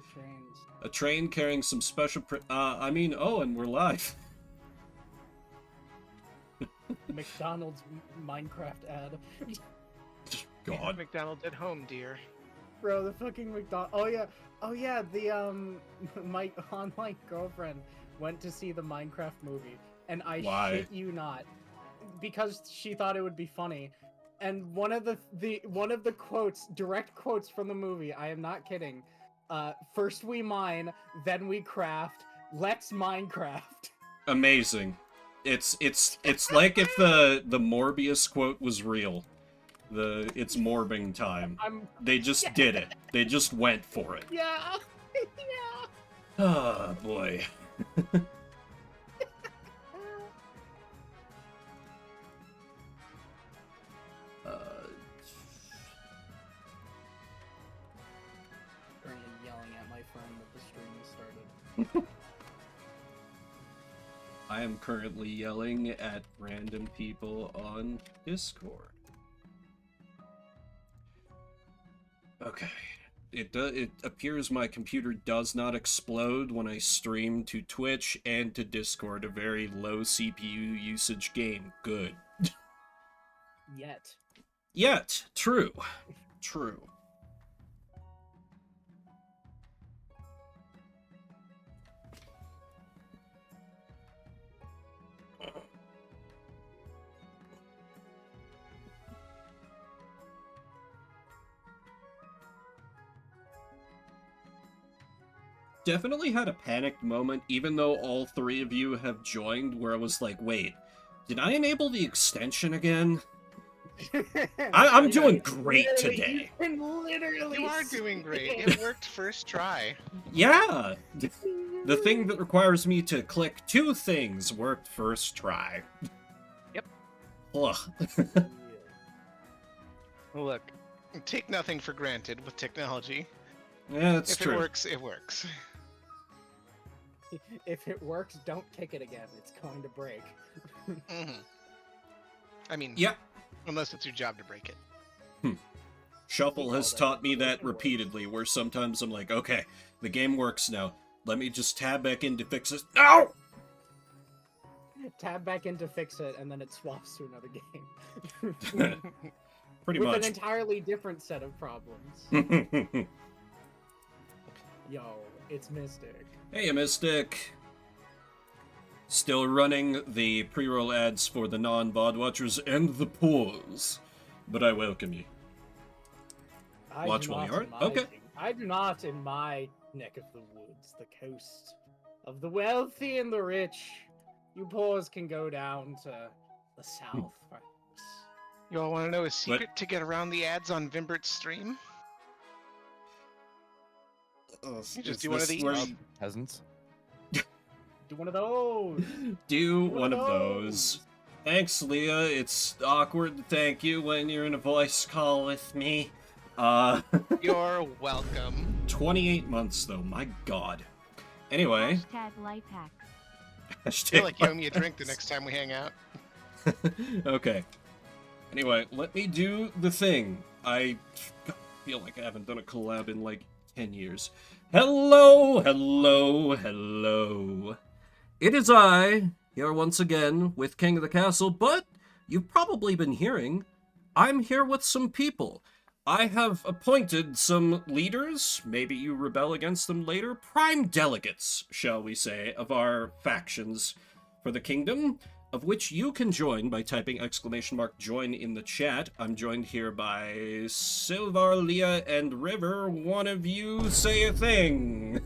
like trains. A train carrying some special and we're live. McDonald's Minecraft ad. God. McDonald's at home, dear. Bro, the fucking McDonald's. Oh yeah. The my online girlfriend went to see the Minecraft movie, and I Why? shit you not, because she thought it would be funny. And one of the quotes, direct quotes from the movie, I am not kidding. First we mine, then we craft. Let's Minecraft. Amazing. It's like if the Morbius quote was real. It's morbing time. They just did it. They just went for it. Yeah. Yeah. Ah, boy. Currently yelling at my friend that the stream has started. I am currently yelling at random people on Discord. Okay. It appears my computer does not explode when I stream to Twitch and to Discord, a very low CPU usage game. Good. Yet. True. True. Definitely had a panicked moment, even though all three of you have joined, where I was like, wait, did I enable the extension again? I'm doing great today. You are doing great. It worked first try. Yeah! The thing that requires me to click two things worked first try. Yep. Ugh. Look, take nothing for granted with technology. Yeah, that's If true. it works, it works. If it works, don't kick it again. It's going to break. Mm-hmm. I mean, Yeah. unless it's your job to break it. Shuffle has that taught me that doesn't work. repeatedly, where sometimes I'm like, okay, the game works now. Let me just tab back in to fix it. No! Tab back in to fix it, and then it swaps to another game. Pretty With much. an entirely different set of problems. Yo, it's Mystic. Hey, Mystic. Still running the pre-roll ads for the non-VOD watchers and the pause. But I welcome you. I Watch do while you not are? in my- Okay. I do not in my neck of the woods, the coast of the wealthy and the rich. You poors can go down to the south, perhaps. You all want to know a secret to get around the ads on Vimbert's stream? You just do one of these. Peasants. Do one of those. Do one of those. Thanks, Leah. It's awkward to thank you when you're in a voice call with me. You're welcome. 28 months, though. My God. Anyway. Hashtag life hacks. I feel like you owe me a drink the next time we hang out. Okay. Anyway, let me do the thing. I feel like I haven't done a collab in like 10 years. Hello, hello, hello. It is I, here once again with King of the Castle, but you've probably been hearing, I'm here with some people. I have appointed some leaders, maybe you rebel against them later, prime delegates, shall we say, of our factions for the kingdom, of which you can join by typing !join in the chat. I'm joined here by Silvar, Leah, and River. One of you say a thing.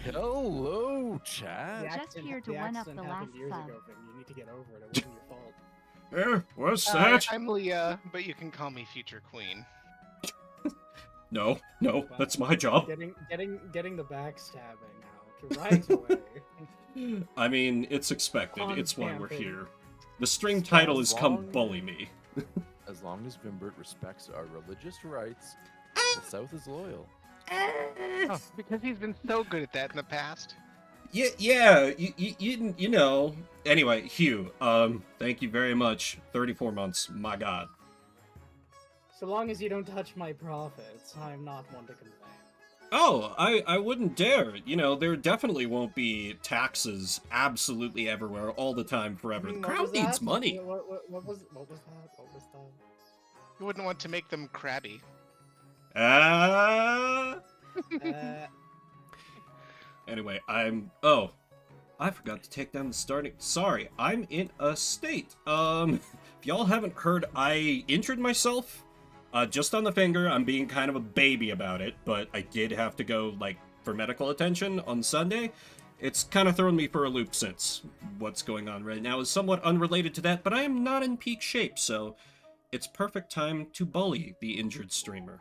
Hello, chat. Just here to one-up the last years sub. ago, Vin. You need to get over it. It wasn't your fault. What's Hi, that? I'm Leah, but you can call me Future Queen. No, that's my job. Getting the backstabbing out right away. I mean, it's expected. It's why we're Constamping. here. The stream title is Come Long- Bully Me. As long as Vimbert respects our religious rights, the South is loyal. Oh, because he's been so good at that in the past. Yeah, you know. Anyway, Hugh, thank you very much. 34 months, my God. So long as you don't touch my profits, I'm not one to complain. Oh, I wouldn't dare. You know, there definitely won't be taxes absolutely everywhere all the time forever. The What crowd was needs that? money. What was that? What was that? You wouldn't want to make them crabby. Ah. Uh, Anyway, oh, I forgot to take down the starting. Sorry, I'm in a state. If y'all haven't heard, I injured myself. Just on the finger. I'm being kind of a baby about it, but I did have to go, like, for medical attention on Sunday. It's kind of thrown me for a loop since. What's going on right now is somewhat unrelated to that, but I am not in peak shape, so it's perfect time to bully the injured streamer.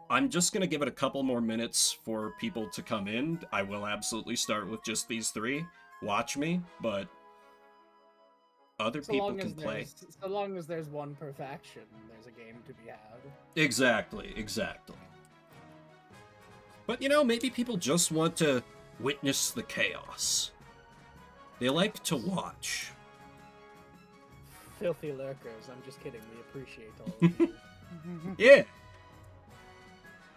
I'm just gonna give it a couple more minutes for people to come in. I will absolutely start with just these three. Watch me, but other people can play. So long as there's one per faction, there's a game to be had. Exactly. But you know, maybe people just want to witness the chaos. They like to watch. Filthy lurkers. I'm just kidding. We appreciate all of you. Yeah.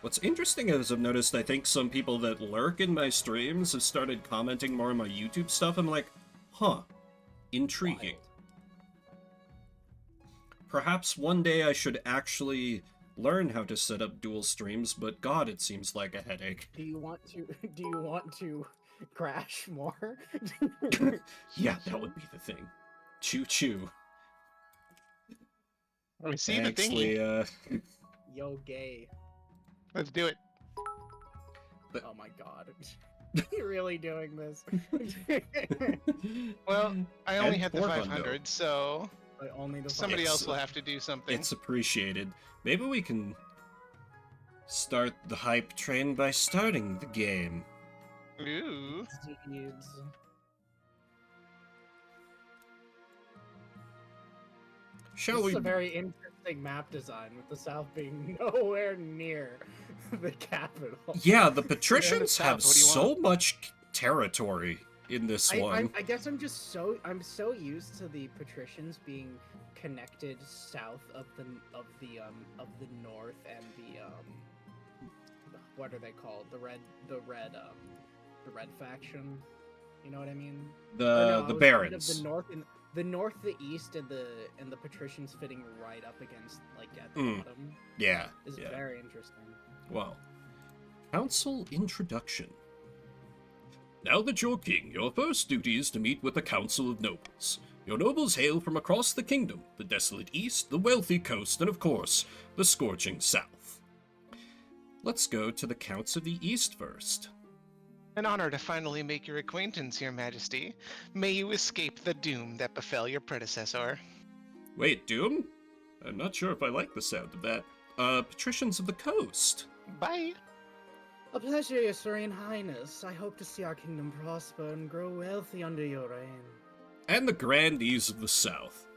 What's interesting is I've noticed I think some people that lurk in my streams have started commenting more on my YouTube stuff. I'm like, huh, intriguing. Wild. Perhaps one day I should actually learn how to set up dual streams, but God, it seems like a headache. Do you want to crash more? Yeah, that would be the thing. Choo choo. We see the Thanks, thingy. Leah. Yo, gay. Let's do it. Oh my god. You're really doing this? Well, I only And had the Borbundo. 500, so But only the somebody It's- else will have to do something. It's appreciated. Maybe we can start the hype train by starting the game. Ooh. Seeds. Shall This we? is a very interesting map design, with the South being nowhere near the capital. Yeah, the patricians south, have what do you so much territory in this one. I guess I'm so used to the patricians being connected south of the north and the what are they called? The red faction. You know what I mean? Or no, I The was thinking of barons. the north, the east, and the patricians fitting right up against, like, at the Mm. bottom Yeah. is Yeah. very interesting. Well, council introduction. Now that you're king, your first duty is to meet with the council of nobles. Your nobles hail from across the kingdom, the desolate east, the wealthy coast, and of course, the scorching south. Let's go to the counts of the east first. An honor to finally make your acquaintance, Your Majesty. May you escape the doom that befell your predecessor. Wait, Doom? I'm not sure if I like the sound of that. Patricians of the coast. Bye. A pleasure, Your Serene Highness. I hope to see our kingdom prosper and grow wealthy under your reign. And the grandees of the south.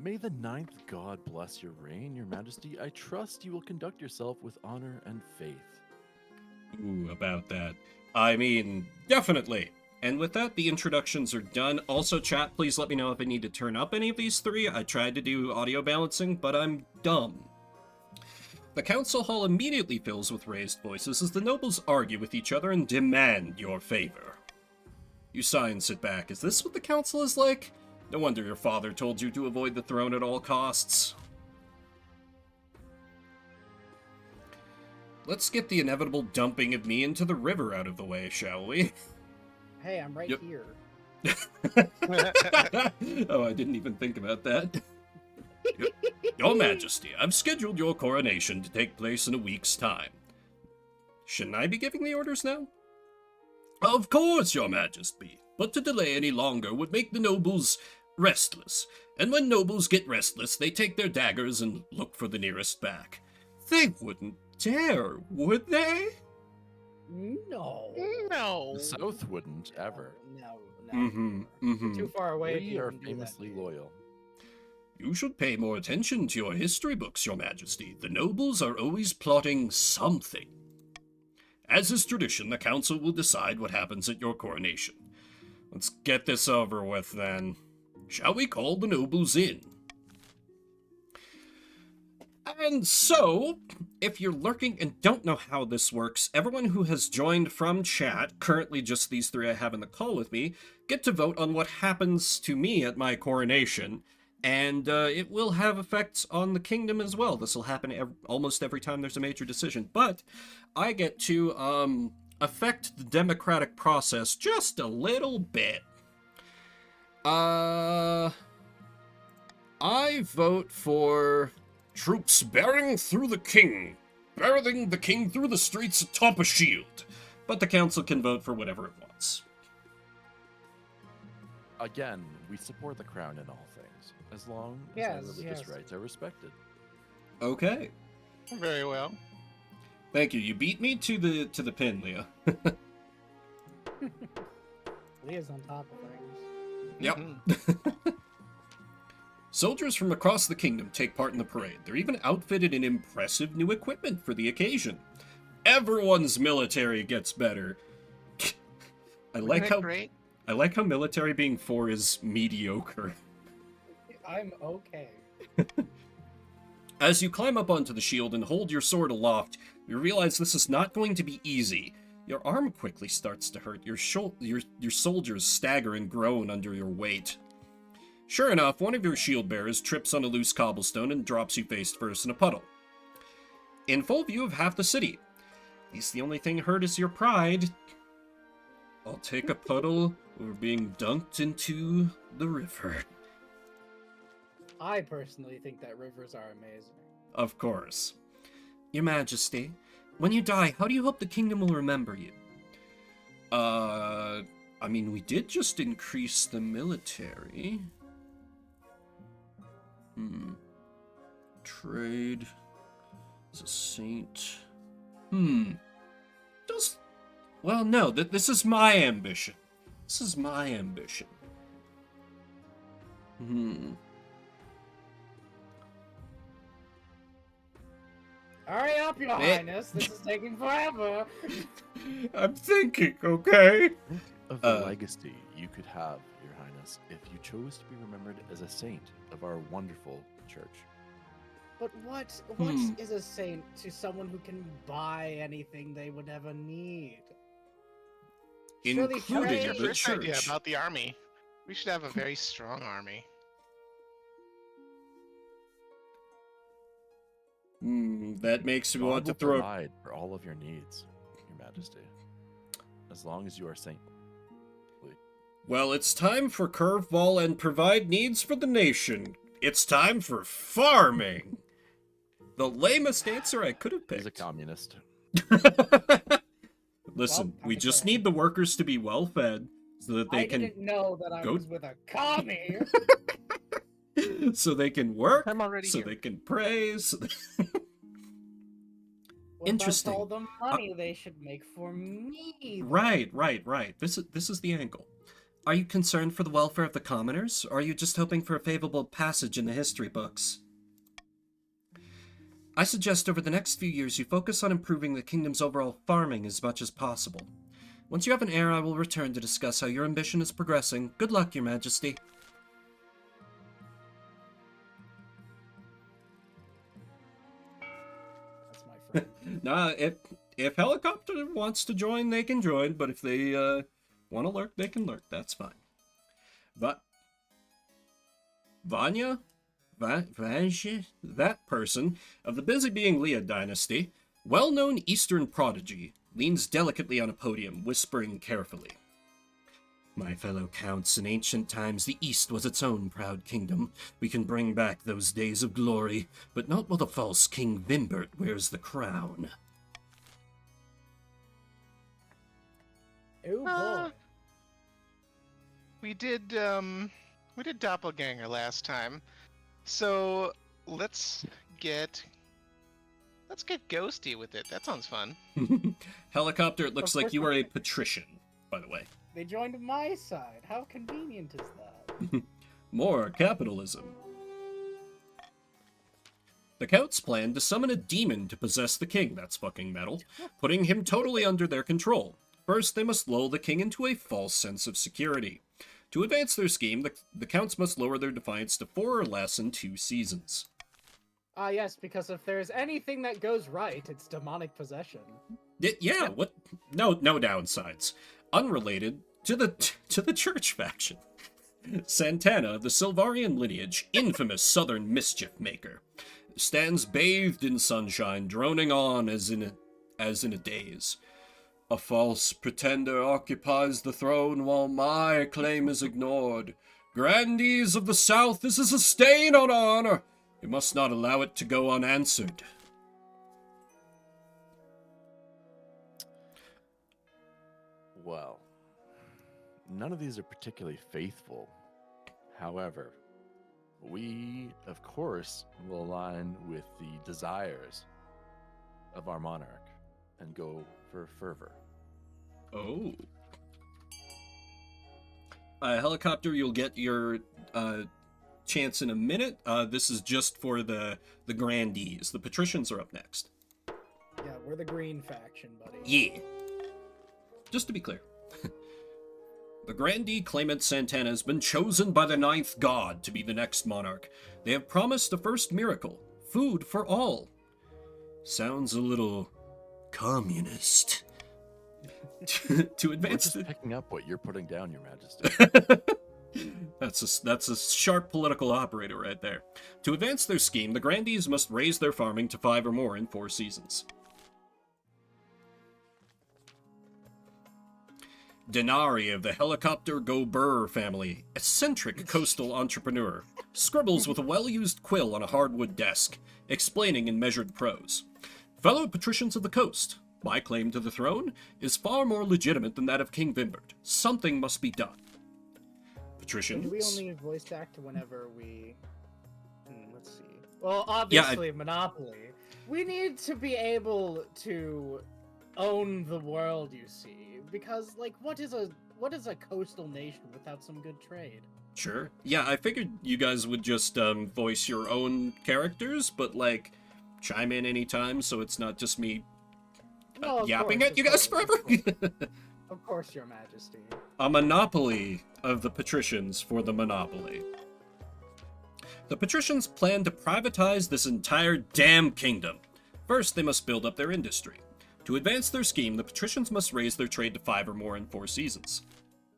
May the ninth god bless your reign, Your Majesty. I trust you will conduct yourself with honor and faith. Ooh, about that. I mean, definitely. And with that, the introductions are done. Also, chat, please let me know if I need to turn up any of these three. I tried to do audio balancing, but I'm dumb. The council hall immediately fills with raised voices as the nobles argue with each other and demand your favor. You sigh and sit back. Is this what the council is like? No wonder your father told you to avoid the throne at all costs. Let's get the inevitable dumping of me into the river out of the way, shall we? Hey, I'm right Yep. here. Oh, I didn't even think about that. Your Majesty, I've scheduled your coronation to take place in a week's time. Shouldn't I be giving the orders now? Of course, Your Majesty, but to delay any longer would make the nobles restless, and when nobles get restless, they take their daggers and look for the nearest back. They wouldn't dare, would they? No. No. The South wouldn't ever. No. Mm-hmm. Too far away. We to are even do that. famously loyal. You should pay more attention to your history books, Your Majesty. The nobles are always plotting something. As is tradition, the council will decide what happens at your coronation. Let's get this over with, then. Shall we call the nobles in? And so, If you're lurking and don't know how this works, everyone who has joined from chat, currently just these three I have in the call with me, get to vote on what happens to me at my coronation, and it will have effects on the kingdom as well. This will happen almost every time there's a major decision, but I get to affect the democratic process just a little bit. I vote for troops bearing through the king, bearing the king through the streets atop a shield. But the council can vote for whatever it wants. Again, we support the crown in all things, as long as Yes, our religious yes. rights are respected. Okay. Very well. Thank you. You beat me to the pin, Leah. Leah's on top of things. Yep. Mhm. Soldiers from across the kingdom take part in the parade. They're even outfitted in impressive new equipment for the occasion. Everyone's military gets better. I like Isn't it how great? I like how military being 4 is mediocre. I'm okay. As you climb up onto the shield and hold your sword aloft, you realize this is not going to be easy. Your arm quickly starts to hurt. Your soldiers stagger and groan under your weight. Sure enough, one of your shield bearers trips on a loose cobblestone and drops you face first in a puddle. In full view of half the city. At least the only thing hurt is your pride. I'll take a puddle over being dunked into the river. I personally think that rivers are amazing. Of course. Your Majesty, when you die, how do you hope the kingdom will remember you? I mean, we did just increase the military. Trade as a saint. Well, no, this is my ambition. This is my ambition. Hurry up, Your Highness. This is taking forever. I'm thinking, okay? Of the legacy you could have, Your Highness, if you chose to be remembered as a saint of our wonderful church. But what is a saint to someone who can buy anything they would ever need? Surely Including trade- Your the first idea church. about the army. We should have a very strong army. That makes me God want to will throw. provide for all of your needs, Your Majesty, as long as you are saint. Well, it's time for curveball and provide needs for the nation. It's time for farming. The lamest answer I could have He's a picked. communist. Listen, Well, we just need the workers to be well fed so that they I can didn't know that I go- was with a commie. so they can work, I'm already so here. they can pray. So What Interesting. about all the money they should make for me? Right. This is the angle. Are you concerned for the welfare of the commoners, or are you just hoping for a favorable passage in the history books? I suggest over the next few years you focus on improving the kingdom's overall farming as much as possible. Once you have an heir, I will return to discuss how your ambition is progressing. Good luck, Your Majesty. That's my friend. Nah, if Helicopter wants to join, they can join, but if they want to lurk, they can lurk. That's fine. But Vanya? Vanya? That person, of the Busy Being Leah dynasty, well-known Eastern prodigy, leans delicately on a podium, whispering carefully. My fellow counts, in ancient times the East was its own proud kingdom. We can bring back those days of glory, but not while the false King Vimbert wears the crown. Oh boy. We did Doppelganger last time, so let's get ghosty with it. That sounds fun. Helicopter, it looks Of like course you not. are a patrician, by the way. They joined my side. How convenient is that? More capitalism. The Couts plan to summon a demon to possess the king, that's fucking metal, putting him totally under their control. First, they must lull the king into a false sense of security. To advance their scheme, the Counts must lower their defiance to 4 or less in 2 seasons. Ah, yes, because if there's anything that goes right, it's demonic possession. Yeah, what? No downsides. Unrelated to the church faction. Santana, the Silvarian lineage, infamous southern mischief maker, stands bathed in sunshine, droning on as in a daze. A false pretender occupies the throne while my claim is ignored. Grandees of the South, this is a stain on our honor. We must not allow it to go unanswered. Well, none of these are particularly faithful. However, we, of course, will align with the desires of our monarch and go for fervor. Oh. Helicopter, you'll get your chance in a minute. This is just for the grandees. The patricians are up next. Yeah, we're the green faction, buddy. Yeah. Just to be clear. The grandee claimant Santana has been chosen by the ninth god to be the next monarch. They have promised a first miracle. Food for all. Sounds a little communist. To We're advance just the... picking up what you're putting down, Your Majesty. That's a sharp political operator right there. To advance their scheme, the grandees must raise their farming to 5 or more in 4 seasons. Denari of the Helicopter Go Burr family, eccentric coastal entrepreneur, scribbles with a well-used quill on a hardwood desk, explaining in measured prose. Fellow patricians of the coast, my claim to the throne is far more legitimate than that of King Vimbert. Something must be done. Patricians... Do we only voice act whenever we... let's see. Well, obviously, Monopoly. We need to be able to own the world, you see. Because, like, what is a coastal nation without some good trade? Sure. Yeah, I figured you guys would just voice your own characters, but, like, chime in anytime so it's not just me yapping at you guys forever. Of course, Your Majesty. A monopoly of the patricians for the monopoly. The patricians plan to privatize this entire damn kingdom. First, they must build up their industry. To advance their scheme, the patricians must raise their trade to 5 or more in 4 seasons.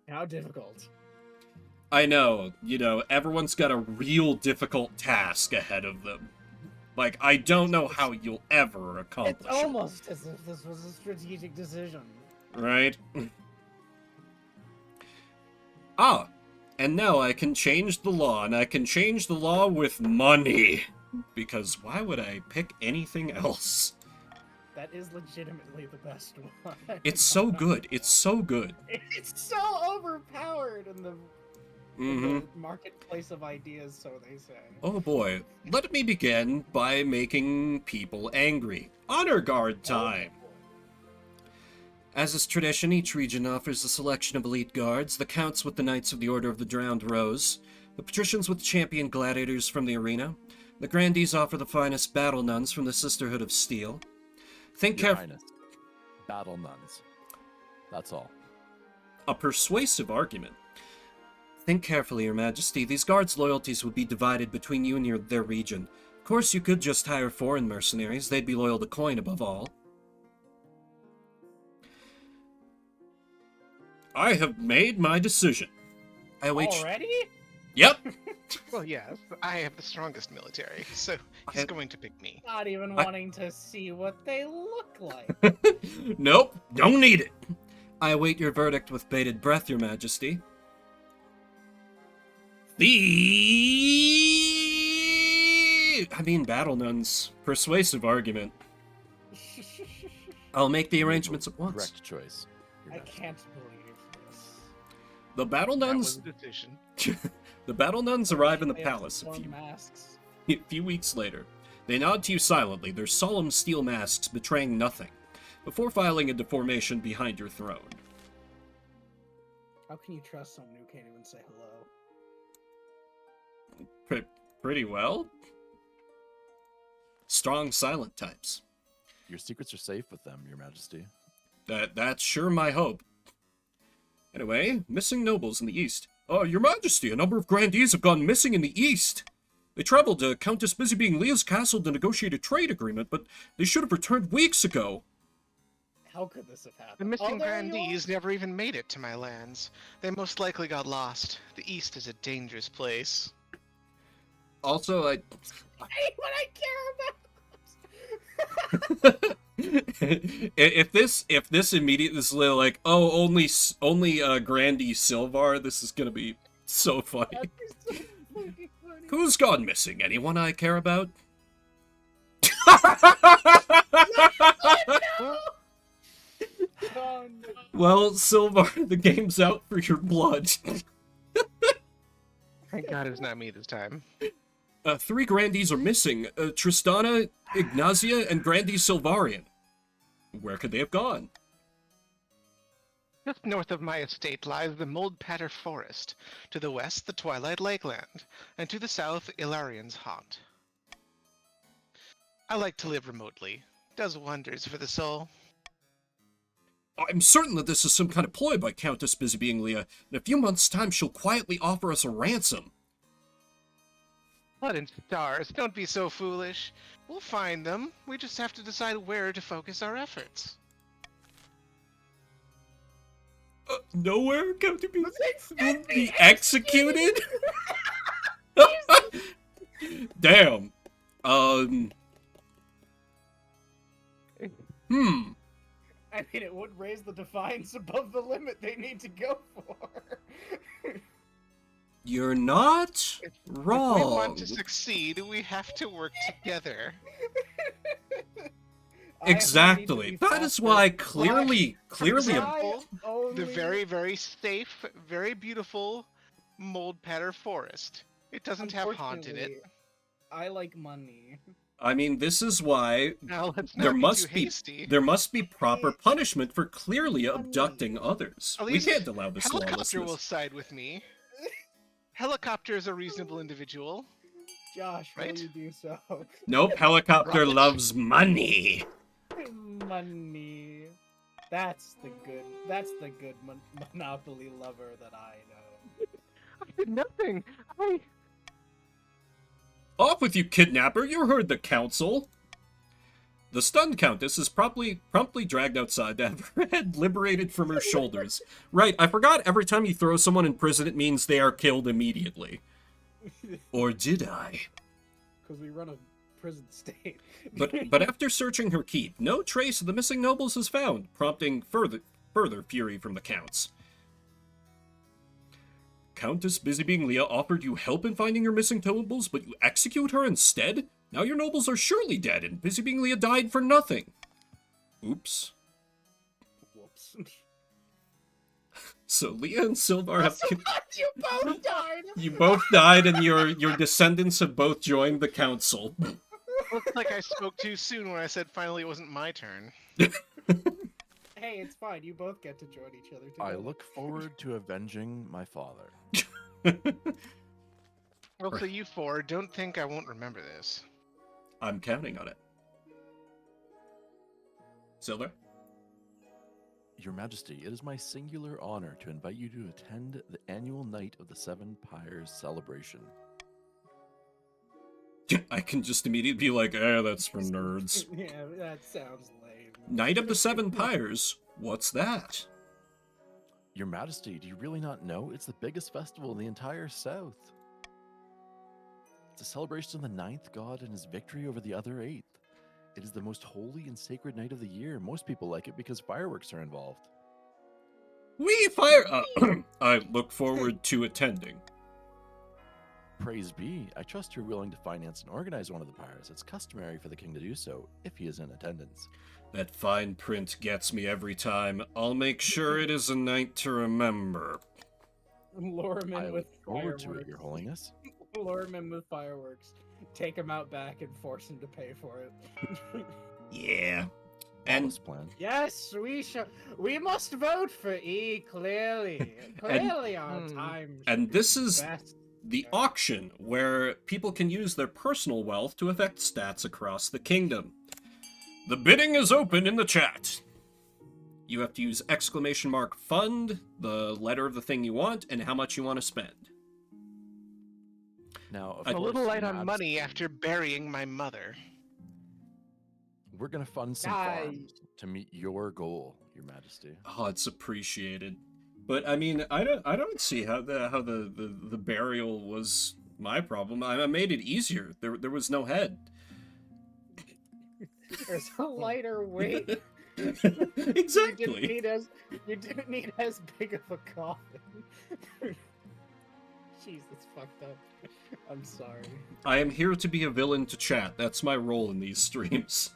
How difficult. I know, everyone's got a real difficult task ahead of them. Like, I don't know how you'll ever accomplish It's almost as if this was a strategic decision. Right? And now I can change the law, and I can change the law with money. Because why would I pick anything else? That is legitimately the best one. It's so good. It's so good. It's so overpowered in the marketplace of ideas, so they say. Oh boy. Let me begin by making people angry. Honor Guard time! As is tradition, each region offers a selection of elite guards, the counts with the Knights of the Order of the Drowned Rose, the patricians with champion gladiators from the arena, the grandees offer the finest battle nuns from the Sisterhood of Steel. Think Your carefully. Highness, battle nuns. That's all. A persuasive argument. Think carefully, Your Majesty. These guards' loyalties would be divided between you and their region. Of course, you could just hire foreign mercenaries. They'd be loyal to coin above all. I have made my decision. I await. Already? Yep. Well, yes, I have the strongest military, so he's going to pick me. Not even wanting to see what they look like. Nope, don't need it. I await your verdict with bated breath, Your Majesty. Battle nuns. Persuasive argument. I'll make the arrangements at once. Correct choice. Your I Majesty. can't believe this. The battle That nuns. was a decision. The battle nuns arrive in the They have palace a worn masks. few weeks later. They nod to you silently, their solemn steel masks betraying nothing, before filing into formation behind your throne. How can you trust someone who can't even say hello? Pretty well. Strong silent types. Your secrets are safe with them, Your Majesty. That's sure my hope. Anyway, missing nobles in the east. Your Majesty, a number of grandees have gone missing in the east. They traveled to Countess Busybeing Leah's castle to negotiate a trade agreement, but they should have returned weeks ago. How could this have happened? The missing there you grandees never even made it to my lands. They most likely got lost. The East is a dangerous place. Also, are. Hey, what I care about. if this immediately is like, oh, only Grandy Silvar, this is gonna be so funny. That'd be so fucking funny. Who's gone missing? Anyone I care about? Oh, no. Well, Silvar, the game's out for your blood. Thank God it's not me this time. 3 Grandees are missing. Tristana, Ignazia, and Grandy Silvarian. Where could they have gone? Just north of my estate lies the Moldpatter Forest. To the west, the Twilight Lakeland. And to the south, Ilarian's haunt. I like to live remotely. Does wonders for the soul. I'm certain that this is some kind of ploy by Countess Busybeing Leah. In a few months' time, she'll quietly offer us a ransom. Blood and stars, don't be so foolish. We'll find them. We just have to decide where to focus our efforts. Nowhere? Countess Let's be executed? Damn. I mean, it would raise the defiance above the limit they need to go for. You're not wrong. If we want to succeed, we have to work together. Exactly. That is why clearly The very, very safe, very beautiful Moldpatter Forest. It doesn't have haunt in it. I like money. I mean, this is why Now let's not there be must too be hasty. there must be proper punishment for clearly abducting others. At We least can't allow this Helicopter will lawlessness. side with me. Helicopter is a reasonable individual. Josh, Right? will you do so? Nope, helicopter Right. loves money. Money. That's the good Monopoly lover that I know. I did nothing. Off with you, kidnapper! You heard the council. The stunned countess is promptly dragged outside to have her head liberated from her shoulders. Right, I forgot every time you throw someone in prison, it means they are killed immediately. Or did I? Because we run a prison state. But after searching her keep, no trace of the missing nobles is found, prompting further fury from the counts. Countess Busybeing Leah offered you help in finding your missing nobles, but you execute her instead? Now your nobles are surely dead, and Busybeing Leah died for nothing. Oops. Whoops. So Leah and Silvar have... You both died! You both died, and your descendants have both joined the council. Looks like I spoke too soon when I said finally it wasn't my turn. Hey, it's fine. You both get to join each other, too. I look forward to avenging my father. Well, so you four, don't think I won't remember this. I'm counting on it. Silver? Your Majesty, it is my singular honor to invite you to attend the annual Night of the Seven Pyres celebration. I can just immediately be like, that's for nerds. Yeah, that sounds lame. Night of the Seven Pyres? What's that? Your Majesty, do you really not know? It's the biggest festival in the entire South. It's a celebration of the ninth god and his victory over the other eighth. It is the most holy and sacred night of the year. Most people like it because fireworks are involved. We fire... I look forward to attending. Praise be. I trust you're willing to finance and organize one of the pyres. It's customary for the king to do so, if he is in attendance. That fine print gets me every time. I'll make sure it is a night to remember. Lure him I in look with forward fireworks. to it, your holiness. Lure him in with fireworks. Take him out back and force him to pay for it. Yeah. And And plan. Yes, we must vote for E, clearly. Clearly our time. and this is best. the auction, where people can use their personal wealth to affect stats across the kingdom. The bidding is open in the chat. You have to use !fund, the letter of the thing you want, and how much you want to spend. Now, of I'm a course, little light Your on money Majesty, after burying my mother. We're gonna fund some farms to meet your goal, Your Majesty. Oh, it's appreciated. But I mean, I don't see how the burial was my problem. I made it easier. There was no head. There's a lighter weight. Exactly. You didn't need as big of a coffin. Jeez, that's fucked up. I'm sorry. I am here to be a villain to chat. That's my role in these streams.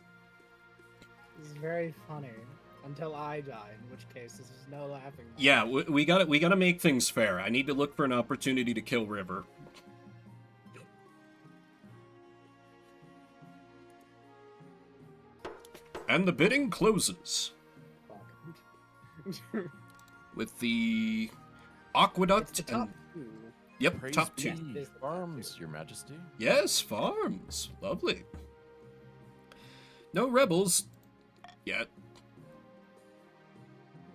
This is very funny. Until I die, in which case this is no laughing matter. Yeah, we gotta make things fair. I need to look for an opportunity to kill River. And the bidding closes Fuck. with the It's aqueduct the top and two. yep, Praise top be two. Yes, it is the top farms, two. Your Majesty. Yes, farms. Lovely. No rebels yet.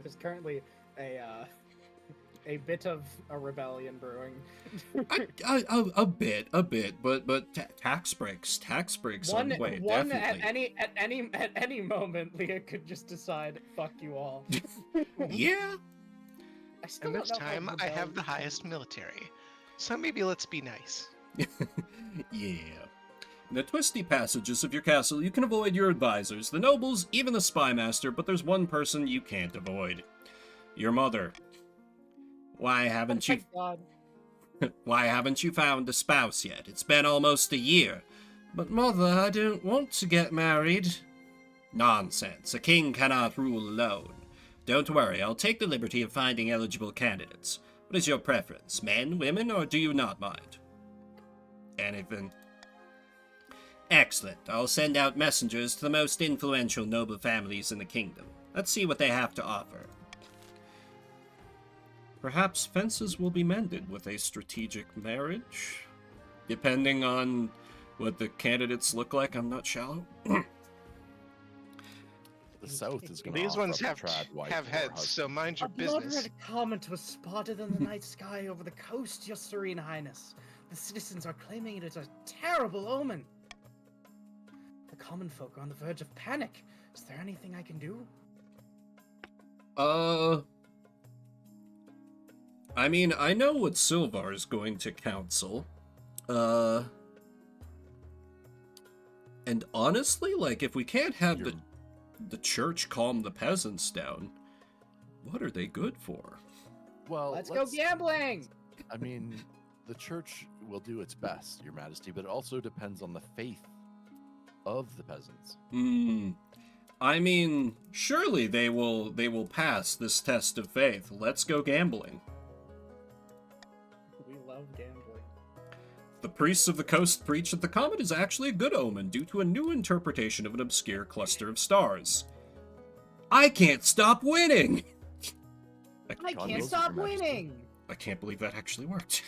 There's currently a bit of a rebellion brewing. A bit, but tax breaks on the way, one definitely. at any moment, Leah could just decide, "Fuck you all." Yeah. I still And this don't know how time, I have the rebellion- highest military. So maybe let's be nice. Yeah. In the twisty passages of your castle, you can avoid your advisors, the nobles, even the spymaster, but there's one person you can't avoid. Your mother. Why haven't Oh you my God. Why haven't you found a spouse yet? It's been almost a year. But mother, I don't want to get married. Nonsense. A king cannot rule alone. Don't worry, I'll take the liberty of finding eligible candidates. What is your preference? Men, women, or do you not mind? Anything. Excellent. I'll send out messengers to the most influential noble families in the kingdom. Let's see what they have to offer. Perhaps fences will be mended with a strategic marriage? Depending on what the candidates look like, I'm not shallow. The South is gonna These offer ones up a have trad wife have for her heads, husband. so mind your A business. moderate comet was spotted in the night sky over the coast, Your Serene Highness. The citizens are claiming it is a terrible omen. The common folk are on the verge of panic. Is there anything I can do? I mean, I know what Silvar is going to counsel. And honestly, like, if we can't have the church calm the peasants down, what are they good for? Well, Let's go gambling! I mean, the church will do its best, Your Majesty, but it also depends on the faith of the peasants. I mean, surely they will pass this test of faith. Let's go gambling. We love gambling. The priests of the coast preach that the comet is actually a good omen due to a new interpretation of an obscure cluster of stars. I can't stop winning! I John can't Wilson, stop Your Majesty. winning! I can't believe that actually worked.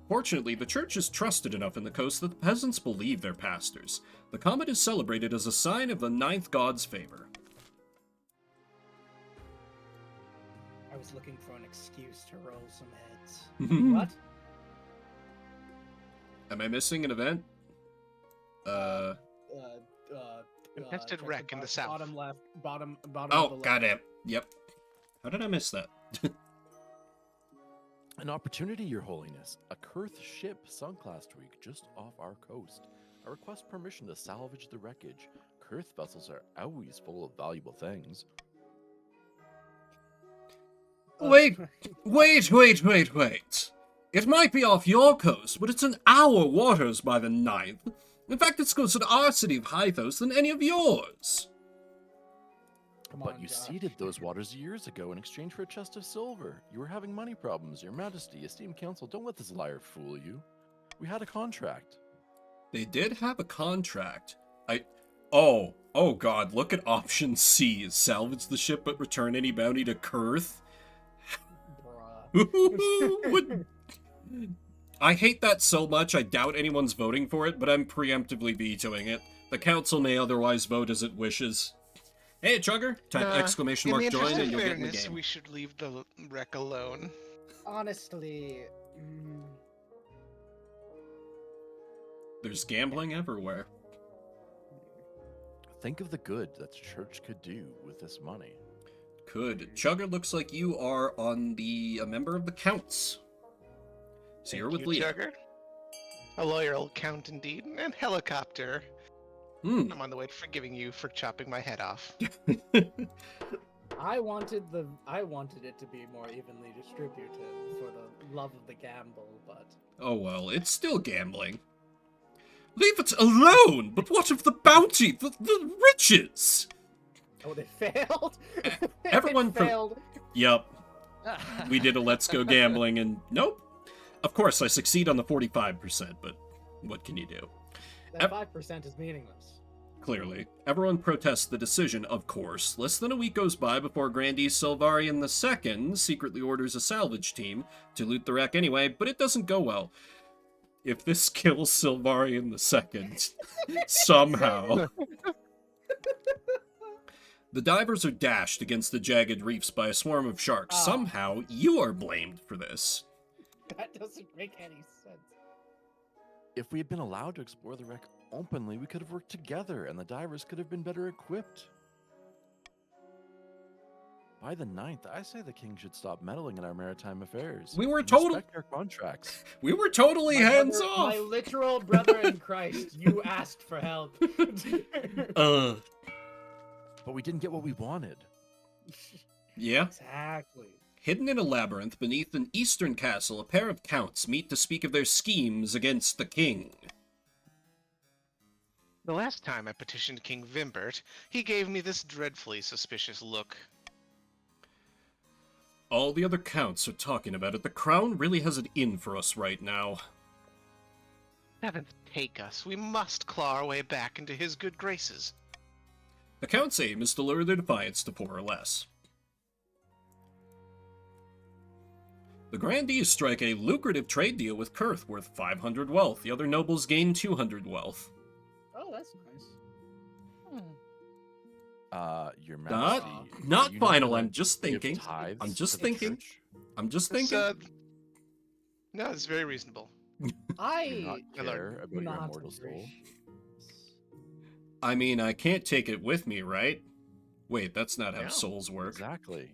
Fortunately, the church is trusted enough in the coast that the peasants believe their pastors. The comet is celebrated as a sign of the ninth god's favor. I was looking for an excuse to roll some heads. Am What? I missing an event? Contested check wreck in the south. Bottom left, bottom of the Oh, left. goddamn. Yep. How did I miss that? An opportunity, Your Holiness. A Kurth ship sunk last week just off our coast. I request permission to salvage the wreckage. Kurth vessels are always full of valuable things. Wait. It might be off your coast, but it's in our waters by the ninth. In fact, it's closer to our city of Hythos than any of yours. Come But on, you Josh. ceded those waters years ago in exchange for a chest of silver. You were having money problems, Your Majesty. Esteemed council, don't let this liar fool you. We had a contract. They did have a contract. Oh god, look at option C. Salvage the ship but return any bounty to Kurth. Bruh. I hate that so much, I doubt anyone's voting for it, but I'm preemptively vetoing it. The council may otherwise vote as it wishes. Hey, Chugger! Type Nah, exclamation in mark the join interest and of you'll get in the fairness, game. we should leave the wreck alone. Honestly, There's gambling everywhere. Think of the good that the church could do with this money. Could. Chugger, looks like you are a member of the Counts. So you're with you, Leah. Chugger. A loyal count indeed, and helicopter. Hmm. I'm on the way to forgiving you for chopping my head off. I wanted it to be more evenly distributed for the love of the gamble, but Oh well, it's still gambling. Leave it alone! But what of the bounty? The riches? oh, they failed. Everyone It from- failed. Yup. We did a let's go gambling and nope. Of course, I succeed on the 45%, but what can you do? That 5% is meaningless. Clearly. Everyone protests the decision, of course. Less than a week goes by before Grandee Silvarian II secretly orders a salvage team to loot the wreck anyway, but it doesn't go well. If this kills Silvarian II, somehow. The divers are dashed against the jagged reefs by a swarm of sharks. Oh. Somehow, you are blamed for this. That doesn't make any sense. If we had been allowed to explore the wreck openly, we could have worked together and the divers could have been better equipped. By the 9th, I say the king should stop meddling in our maritime affairs. We were and total- respect our contracts. We were totally My hands brother- off. My literal brother in Christ, you asked for help. But we didn't get what we wanted. Yeah. Exactly. Hidden in a labyrinth beneath an eastern castle, a pair of counts meet to speak of their schemes against the king. The last time I petitioned King Vimbert, he gave me this dreadfully suspicious look. All the other counts are talking about it. The crown really has it in for us right now. Heavens take us. We must claw our way back into his good graces. The count's aim is to lure their defiance to 4 or less. The grandees strike a lucrative trade deal with Kurth worth 500 wealth. The other nobles gain 200 wealth. Oh, that's nice. Your Majesty. Not are you final, gonna I'm just give thinking. tithes I'm just to the thinking. church? I'm just It's, thinking. no, it's very reasonable. Do you I not I learned care about your not immortal soul? agree. I mean, I can't take it with me, right? Wait, that's not how No, souls work. Exactly.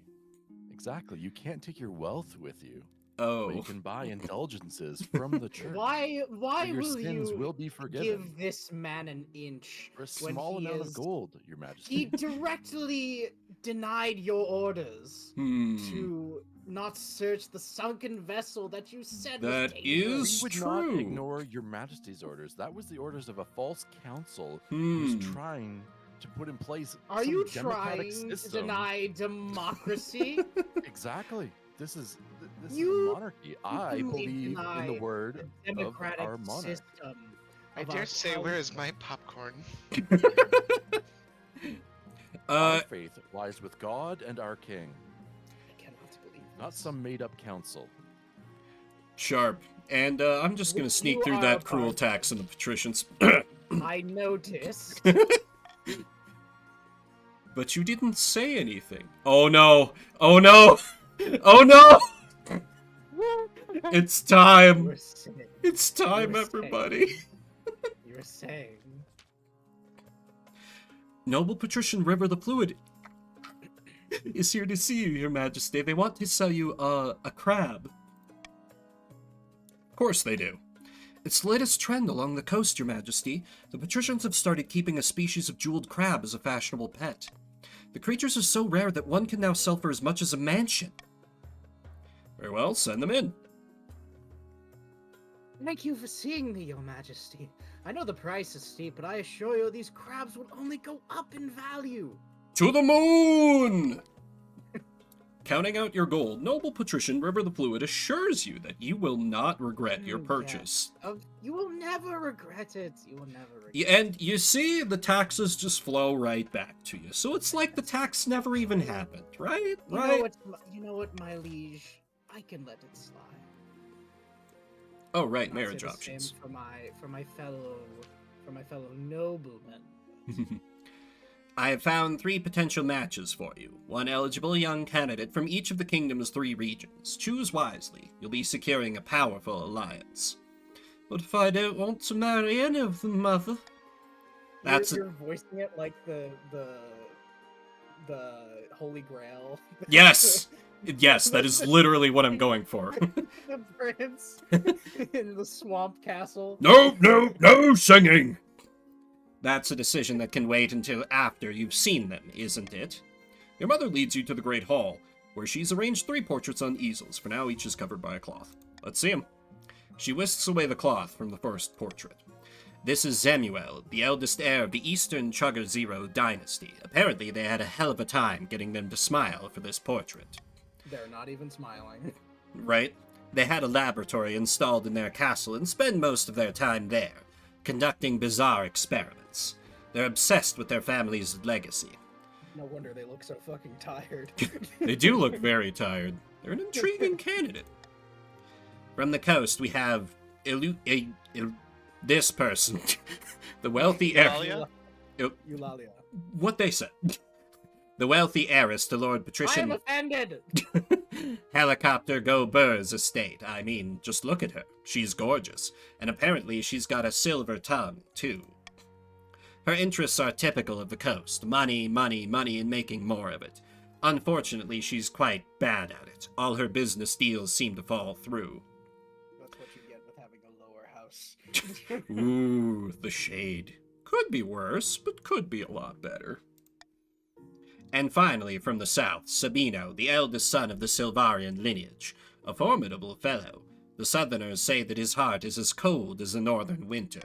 Exactly. You can't take your wealth with you, Oh. but you can buy indulgences from the church. Why So your will sins you will be forgiven give this man an inch for a when small he amount is- of gold, Your Majesty. He directly denied your orders Hmm. to not search the sunken vessel that you said That was dangerous. is We would true. not ignore Your Majesty's orders. That was the orders of a false council who's Hmm. trying to put in place Are some you democratic trying to system. deny democracy? Exactly. This is this is You a monarchy. I openly believe in deny the word the of democratic our monarch. system. I of dare our say, where is country. my popcorn? Our faith lies with God and our king, I cannot believe not this. some made-up council. Sharp. And I'm just gonna You sneak through are that a cruel barbarian. tax in the patricians. I noticed. But you didn't say anything. Oh no! Oh no! Oh no! It's You time! were saying. It's time, You were saying. everybody! You were saying. Noble Patrician River the Fluid is here to see you, Your Majesty. They want to sell you a crab. Of course they do. It's the latest trend along the coast, Your Majesty. The patricians have started keeping a species of jeweled crab as a fashionable pet. The creatures are so rare that one can now sell for as much as a mansion. Very well, send them in. Thank you for seeing me, Your Majesty. I know the price is steep, but I assure you these crabs will only go up in value. To the moon! Counting out your gold, Noble Patrician River the Fluid assures you that you will not regret your Mm, yeah. purchase. You will never regret it. You will never regret Yeah, and you see, the taxes just flow right back to you. So it's like the tax never even happened, right? it. Right? You know what, my liege? I can let it slide. Oh, right, I'll say marriage the same options. for my fellow noblemen. I have found 3 potential matches for you. One eligible young candidate from each of the kingdom's 3 regions. Choose wisely. You'll be securing a powerful alliance. What if I don't want to marry any of them, Mother? That's You're voicing it like the Holy Grail. Yes! Yes, that is literally what I'm going for. The prince in the swamp castle. No, no, no singing! That's a decision that can wait until after you've seen them, isn't it? Your mother leads you to the Great Hall, where she's arranged 3 portraits on easels. For now, each is covered by a cloth. Let's see him. She whisks away the cloth from the first portrait. This is Zemuel, the eldest heir of the Eastern Chugger Zero dynasty. Apparently, they had a hell of a time getting them to smile for this portrait. They're not even smiling. Right? They had a laboratory installed in their castle and spend most of their time there, conducting bizarre experiments. They're obsessed with their family's legacy. No wonder they look so fucking tired. They do look very tired. They're an intriguing candidate. From the coast, we have this person, the wealthy heir. Eulalia? Eulalia. What they said. The wealthy heiress to Lord I am Patrician offended! Helicopter Go Burr's estate. I mean, just look at her. She's gorgeous. And apparently she's got a silver tongue, too. Her interests are typical of the coast. Money, money, money, and making more of it. Unfortunately, she's quite bad at it. All her business deals seem to fall through. That's what you get with having a lower house. Ooh, the shade. Could be worse, but could be a lot better. And finally, from the south, Sabino, the eldest son of the Silvarian lineage. A formidable fellow. The southerners say that his heart is as cold as the northern winter.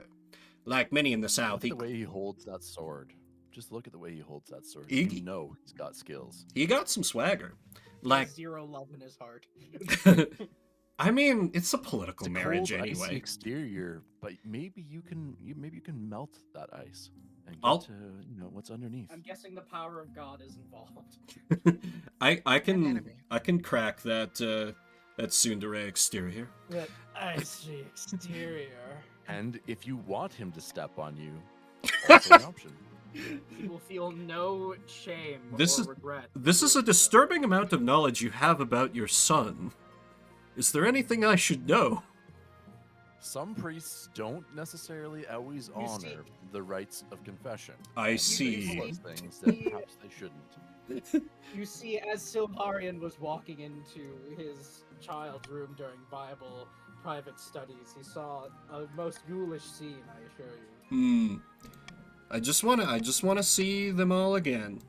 Like many in the south, Look at the way he holds that sword. Just look at the way he holds that sword. He- You know he's got skills. he got some swagger. Like, Zero love in his heart. I mean, it's a political It's a marriage cold, icy anyway. exterior, but maybe you can melt that ice and get I'll- to what's underneath. I'm guessing the power of God is involved. I can enemy. crack that that tsundere exterior. That icy exterior. And if you want him to step on you, that's an option. He will feel no shame This or is- regret. This is a disturbing amount of knowledge you have about your son. Is there anything I should know? Some priests don't necessarily always You honor see- the rites of confession. I And they see. tell us things that perhaps they shouldn't. You see, as Silvarian was walking into his child's room during Bible private studies, he saw a most ghoulish scene, I assure you. I just wanna see them all again.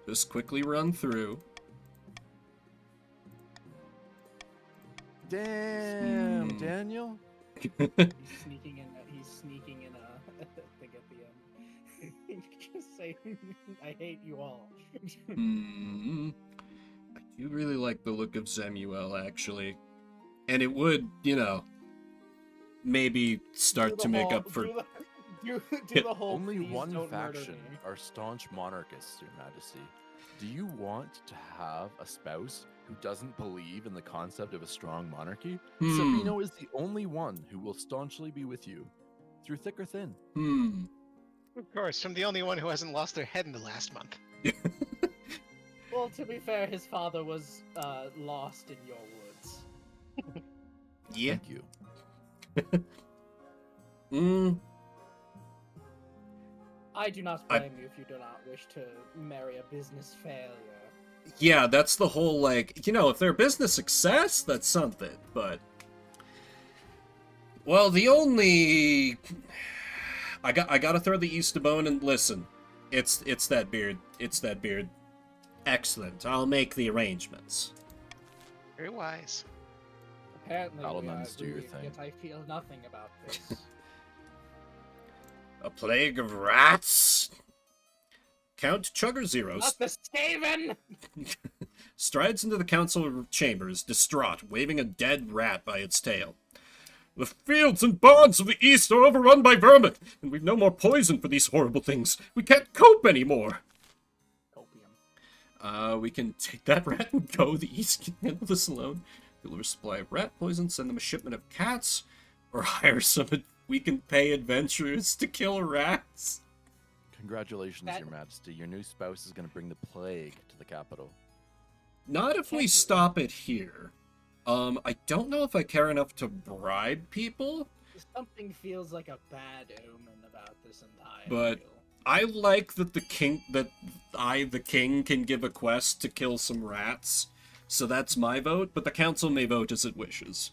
Just quickly run through. Damn, Daniel. He's sneaking in a thing at the end. Just say, I hate you all. I do really like the look of Zemuel, actually. And it would, maybe start to make up for... Do the whole Only "Please one don't murder faction me." are staunch monarchists, Your Majesty. Do you want to have a spouse who doesn't believe in the concept of a strong monarchy? Sabino is the only one who will staunchly be with you, through thick or thin. Of course, I'm the only one who hasn't lost their head in the last month. Well, to be fair, his father was lost in your woods. Yeah. Thank you. I do not blame you if you do not wish to marry a business failure. Yeah, that's the whole, if they're a business success, that's something, but... Well, the only... I gotta throw the Easter bone and listen. It's that beard. It's that beard. Excellent. I'll make the arrangements. Very wise. Apparently, we are Elements do your agreed, thing. yet I feel nothing about this. A plague of rats? Count Chugger Zeros Not the Skaven! strides into the council chambers, distraught, waving a dead rat by its tail. The fields and barns of the east are overrun by vermin, and we've no more poison for these horrible things. We can't cope anymore. Opium. We can take that rat and go. The east can handle this alone. Deliver a supply of rat poison, send them a shipment of cats, or hire some we can pay adventurers to kill rats. Congratulations, That- Your Majesty. Your new spouse is going to bring the plague to the capital. Not if we stop it here. I don't know if I care enough to bribe people. Something feels like a bad omen about this entire But- deal. I like that the king, can give a quest to kill some rats. So that's my vote, but the council may vote as it wishes.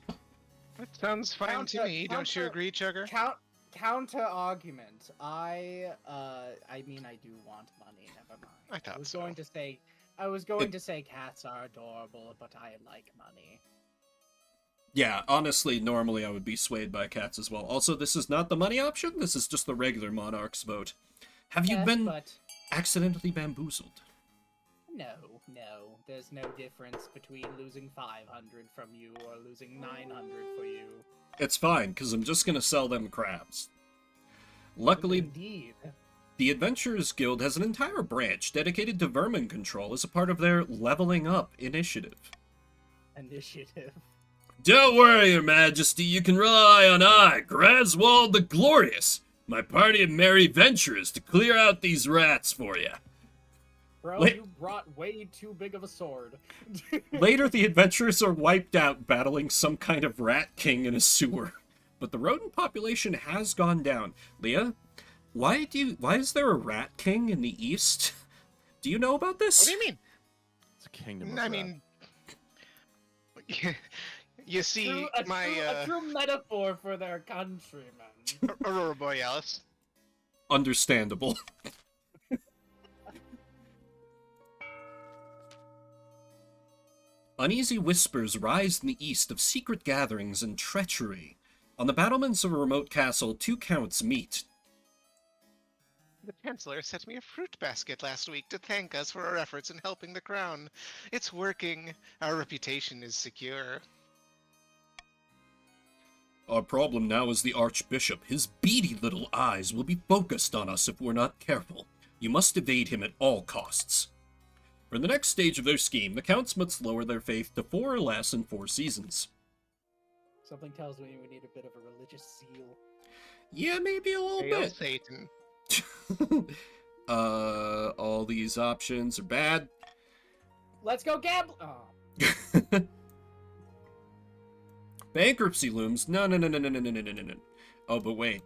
That sounds fine to me. Don't you agree, Chugger? Counter argument. I mean, I do want money. Never mind. I thought was so. going to say, I was going to say cats are adorable, but I like money. Yeah, honestly, normally I would be swayed by cats as well. Also, this is not the money option, this is just the regular monarch's vote. Have you Yes, been but accidentally bamboozled? no. There's no difference between losing 500 from you or losing 900 for you. It's fine, because I'm just gonna sell them crabs. Luckily, Indeed. the Adventurers Guild has an entire branch dedicated to vermin control as a part of their Leveling Up initiative. Initiative. Don't worry, Your Majesty, you can rely on I, Graswald the Glorious, my party of merry venturers, to clear out these rats for you. Bro, Wait. you brought way too big of a sword. Later, the adventurers are wiped out battling some kind of rat king in a sewer. But the rodent population has gone down. Leah, why is there a rat king in the east? Do you know about this? What do you mean? It's a kingdom of I rat. mean, you see, a true metaphor for their country, man. Aurora Borealis. Understandable. Uneasy whispers rise in the east of secret gatherings and treachery. On the battlements of a remote castle, two counts meet. The Chancellor sent me a fruit basket last week to thank us for our efforts in helping the crown. It's working. Our reputation is secure. Our problem now is the Archbishop. His beady little eyes will be focused on us if we're not careful. You must evade him at all costs. For the next stage of their scheme, the Counts must lower their faith to 4 or less in 4 seasons. Something tells me we need a bit of a religious zeal. Yeah, maybe a little Hail bit. Satan. All these options are bad. Let's go gamble! Oh. Bankruptcy looms. No. Oh, but wait.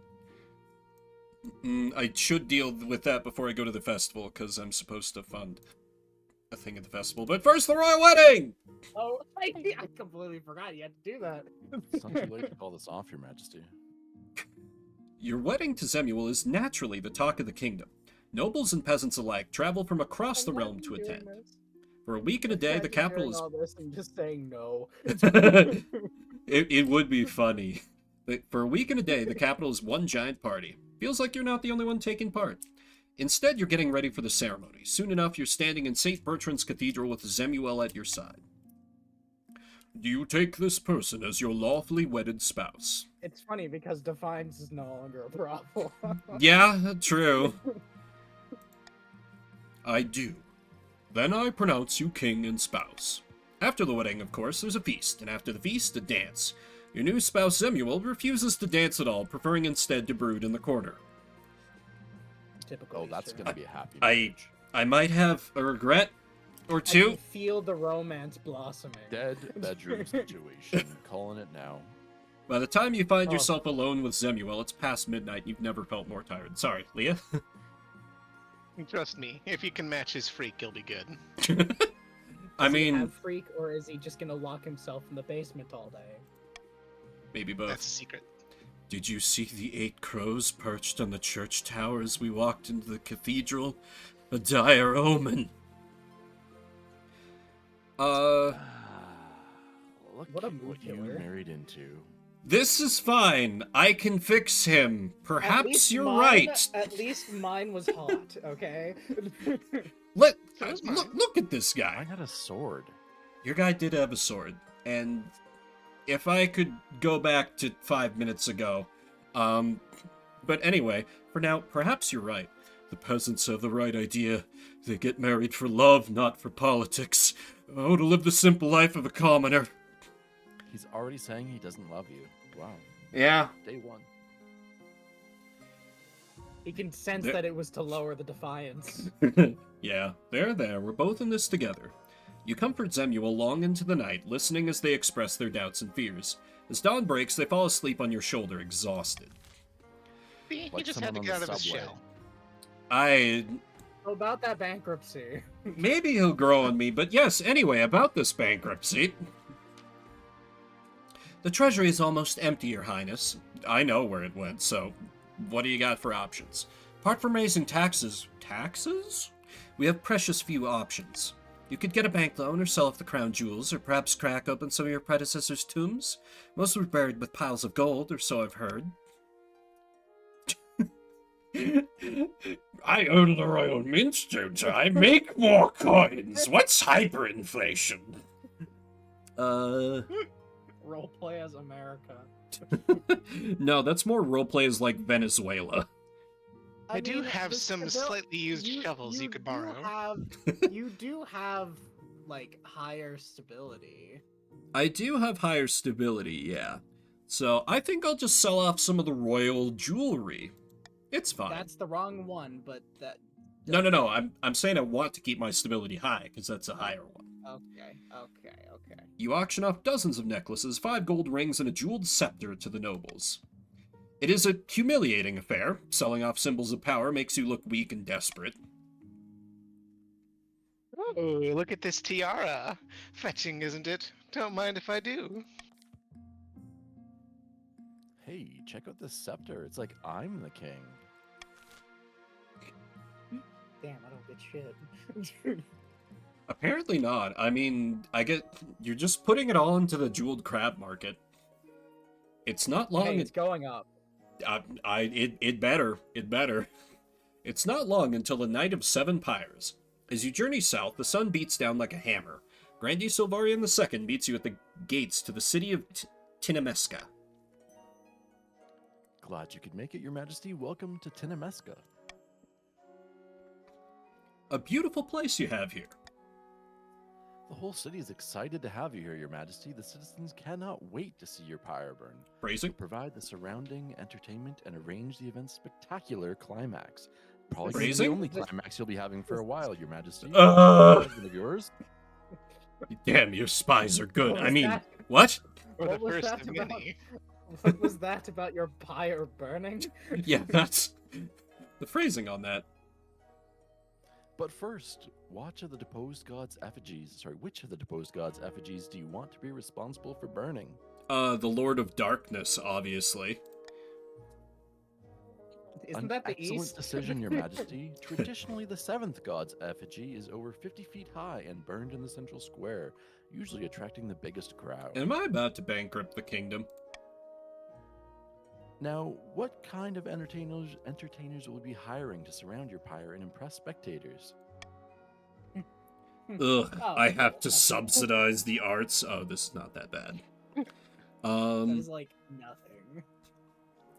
I should deal with that before I go to the festival, because I'm supposed to fund a thing at the festival. But first, the royal wedding! Oh, I completely forgot you had to do that. It's not too late to call this off, Your Majesty. Your wedding to Zemuel is naturally the talk of the kingdom. Nobles and peasants alike travel from across the realm to attend. For a week and a day, the capital is... all this and just saying no. It would be funny. But for a week and a day, the capital is one giant party. Feels like you're not the only one taking part. Instead, you're getting ready for the ceremony. Soon enough, you're standing in St. Bertrand's Cathedral with Zemuel at your side. Do you take this person as your lawfully wedded spouse? It's funny because Defiance is no longer a problem. Yeah, true. I do. Then I pronounce you king and spouse. After the wedding, of course, there's a feast, and after the feast, a dance. Your new spouse, Zemuel, refuses to dance at all, preferring instead to brood in the corner. Typical. Oh, that's Eastern. gonna be a happy I- marriage. I might have a regret or I two. can feel the romance blossoming. Dead bedroom situation. Calling it now. By the time you find Oh. yourself alone with Zemuel, it's past midnight and you've never felt more tired. Sorry, Leah. Trust me, if you can match his freak, you'll be good. I Does he mean, have freak, or is he just gonna lock himself in the basement all day? maybe both. That's a secret. Did you see the 8 crows perched on the church tower as we walked into the cathedral? A dire omen. Look What a at mood what you killer. married into. This is fine. I can fix him. At Perhaps least you're mine- right. At least mine was hot, okay? Sounds Look at this I guy. got a sword. Your guy did have a sword, and if I could go back to 5 minutes ago, but anyway, for now, perhaps you're right. The peasants have the right idea. They get married for love, not for politics. Oh, to live the simple life of a commoner. He's already saying he doesn't love you. Wow. Yeah. Day one. He can sense There- that it was to lower the defiance. Yeah, there. We're both in this together. You comfort Zemuel long into the night, listening as they express their doubts and fears. As dawn breaks, they fall asleep on your shoulder, exhausted. He Like just had to someone get on out the of his subway. shell. About that bankruptcy. Maybe he'll grow on me, but yes, anyway, about this bankruptcy. The treasury is almost empty, Your Highness. I know where it went, so what do you got for options? Apart from raising taxes... Taxes? We have precious few options. You could get a bank loan or sell off the crown jewels, or perhaps crack open some of your predecessors' tombs. Most were buried with piles of gold, or so I've heard. I own the Royal Mint, don't I? Make more coins! What's hyperinflation? Roleplay as America. No, that's more roleplay as like Venezuela. I do have the some stabil- slightly used shovels you could borrow. You do have, like, higher stability. I do have higher stability, yeah. So I think I'll just sell off some of the royal jewelry. It's fine. That's the wrong one, but that... No. I'm saying I want to keep my stability high, because that's a higher one. Okay. You auction off dozens of necklaces, 5 gold rings, and a jeweled scepter to the nobles. It is a humiliating affair. Selling off symbols of power makes you look weak and desperate. Oh, look at this tiara. Fetching, isn't it? Don't mind if I do. Hey, check out this scepter. It's like I'm the king. Damn, I don't get shit. Apparently not. I mean, you're just putting it all into the jeweled crab market. It's not long. Hey, it's going up. It better. It's not long until the night of 7 pyres. As you journey south, the sun beats down like a hammer. Grandy Silvarian II meets you at the gates to the city of Tinamesca. Glad you could make it, Your Majesty. Welcome to Tinamesca. A beautiful place you have here. The whole city is excited to have you here, Your Majesty. The citizens cannot wait to see your pyre burn. Phrasing? Provide the surrounding entertainment and arrange the event's spectacular climax. Probably Phrasing? the only climax you'll be having for a while, Your Majesty. Husband of yours? Damn, your spies are good. What I was mean, that? what? Or What the was first that of about? many. What was that about your pyre burning? Yeah, that's the phrasing on that. But first, which of the deposed gods' effigies do you want to be responsible for burning? The Lord of Darkness, obviously. Isn't An that the excellent east? decision, Your Majesty. Traditionally, the 7th god's effigy is over 50 feet high and burned in the central square, usually attracting the biggest crowd. Am I about to bankrupt the kingdom? Now, what kind of entertainers will be hiring to surround your pyre and impress spectators? Ugh, Oh, I have to subsidize the arts. Oh, this is not that bad. That is like nothing.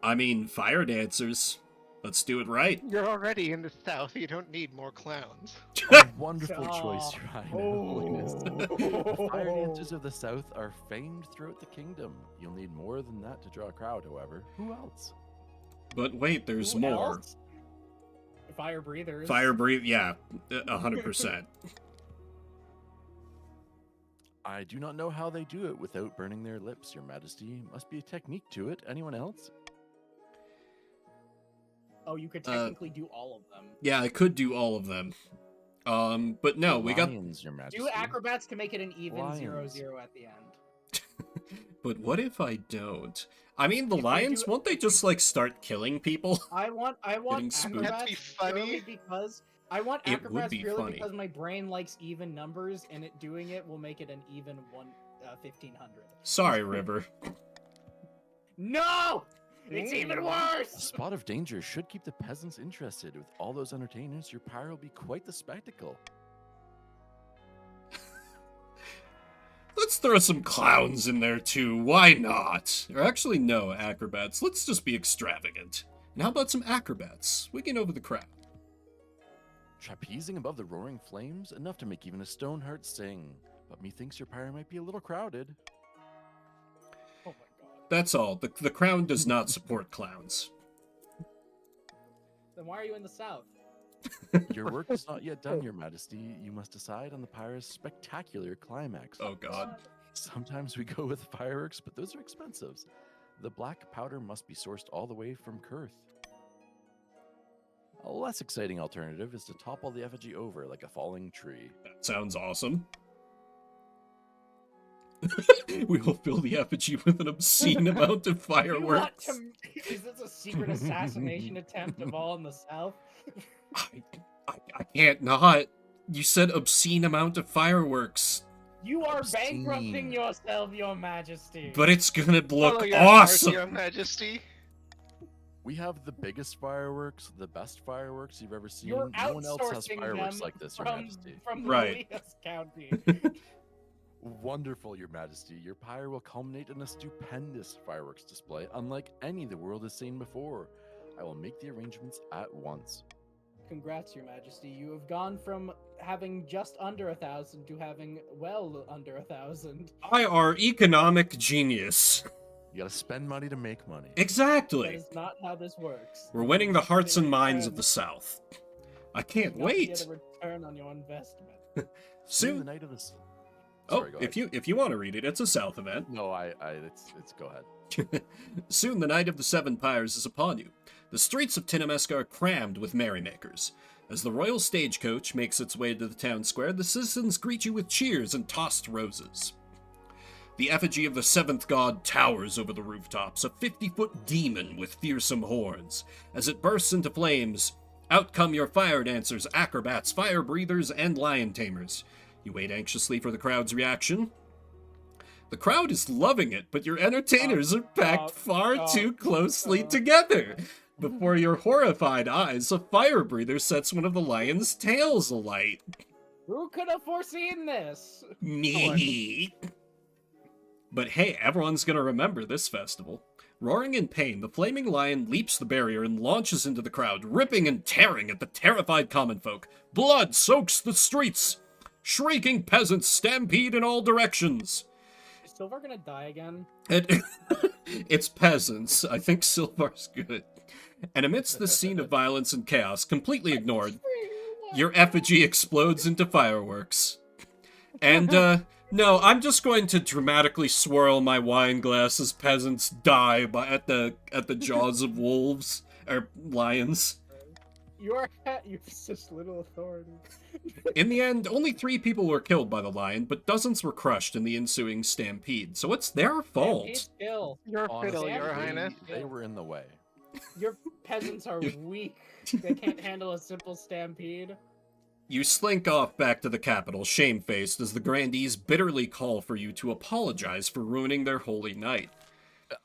I mean, fire dancers. Let's do it right. You're already in the south. You don't need more clowns. A wonderful choice, Your Highness. The fire dancers of the south are famed throughout the kingdom. You'll need more than that to draw a crowd, however. Who else? But wait, there's Who more. else? Fire breathers. Fire breathe, yeah, 100%. I do not know how they do it without burning their lips, Your Majesty. Must be a technique to it. Anyone else? Oh, you could technically do all of them. Yeah, I could do all of them. But no, we got. Lions, Your Majesty. Do acrobats to make it an even Lions. 0-0 at the end. But what if I don't? I mean, the If we lions, do- won't they just like start killing people? I want Getting spooked. acrobats That'd be funny. purely because I want It would acrobats be purely funny. because my brain likes even numbers, and doing it will make it an even 1500. Sorry, River. No, it's even A worse. spot of danger should keep the peasants interested. With all those entertainers, your pyre will be quite the spectacle. Let's throw some clowns in there too. Why not? Or actually, no, acrobats. Let's just be extravagant. And how about some acrobats? We can over the crowd. Trapezing above the roaring flames, enough to make even a stone heart sing. But methinks your pyre might be a little crowded. Oh my god. That's all. The crown does not support clowns. Then why are you in the south? Your work is not yet done, Your Majesty. You must decide on the pyre's spectacular climax. Oh god. Sometimes we go with fireworks, but those are expensive. The black powder must be sourced all the way from Kurth. A less exciting alternative is to topple the effigy over like a falling tree. That sounds awesome. We will fill the effigy with an obscene amount of You want fireworks. to- Is this a secret assassination attempt of all in the South? I can't not. You said obscene amount of fireworks, You are Obscene. bankrupting yourself, Your Majesty. but it's gonna Follow look your heart, awesome. Your Majesty. We have the biggest fireworks, the best fireworks you've ever seen. You're No one else has outsourcing fireworks them like this, Your from, Majesty. from Right. Lilias County. Wonderful, Your Majesty. Your pyre will culminate in a stupendous fireworks display, unlike any the world has seen before. I will make the arrangements at once. Congrats, Your Majesty. You have gone from having just under 1,000 to having well under 1,000. I are economic genius. You gotta spend money to make money. That Exactly. is not how this works. We're winning the hearts and minds of the South. I can't You don't get wait. a return on your investment. Soon the Soon. night of this. Oh, Sorry, go if ahead. you want to read it, it's a South event. No, it's go ahead. Soon the night of the Seven Pyres is upon you. The streets of Tinemeska are crammed with merrymakers. As the royal stagecoach makes its way to the town square, the citizens greet you with cheers and tossed roses. The effigy of the seventh god towers over the rooftops, a 50-foot demon with fearsome horns. As it bursts into flames, out come your fire dancers, acrobats, fire breathers, and lion tamers. You wait anxiously for the crowd's reaction. The crowd is loving it, but your entertainers are packed far too closely together. Before your horrified eyes, a fire breather sets one of the lion's tails alight. Who could have foreseen this? Me. But hey, everyone's gonna remember this festival. Roaring in pain, the flaming lion leaps the barrier and launches into the crowd, ripping and tearing at the terrified common folk. Blood soaks the streets. Shrieking peasants stampede in all directions. Is Silver gonna die again? It's peasants. I think Silvar's good. And amidst this scene of violence and chaos, completely ignored, your effigy explodes into fireworks. And, no, I'm just going to dramatically swirl my wine glass as peasants die at the jaws of wolves, or lions. You have such little authority. In the end, only 3 people were killed by the lion, but dozens were crushed in the ensuing stampede, so it's their fault. Stampede kill. Your fiddle, Honestly, Your Highness. they were in the way. Your peasants are weak. They can't handle a simple stampede. You slink off back to the capital, shamefaced, as the grandees bitterly call for you to apologize for ruining their holy night.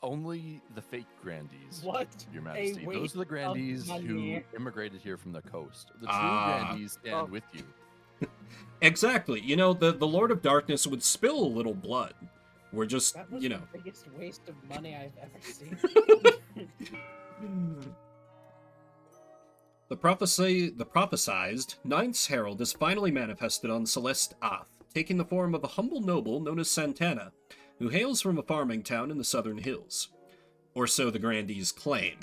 Only the fake grandees, What Your a Majesty. Those are the waste of grandees who money. immigrated here from the coast. The true Ah. grandees stand Oh. with you. Exactly. You know, the Lord of Darkness would spill a little blood. We're just, That was you know. the biggest waste of money I've ever seen. The prophesized Ninth Herald is finally manifested on Celeste Ath, taking the form of a humble noble known as Santana, who hails from a farming town in the southern hills. Or so the grandees claim.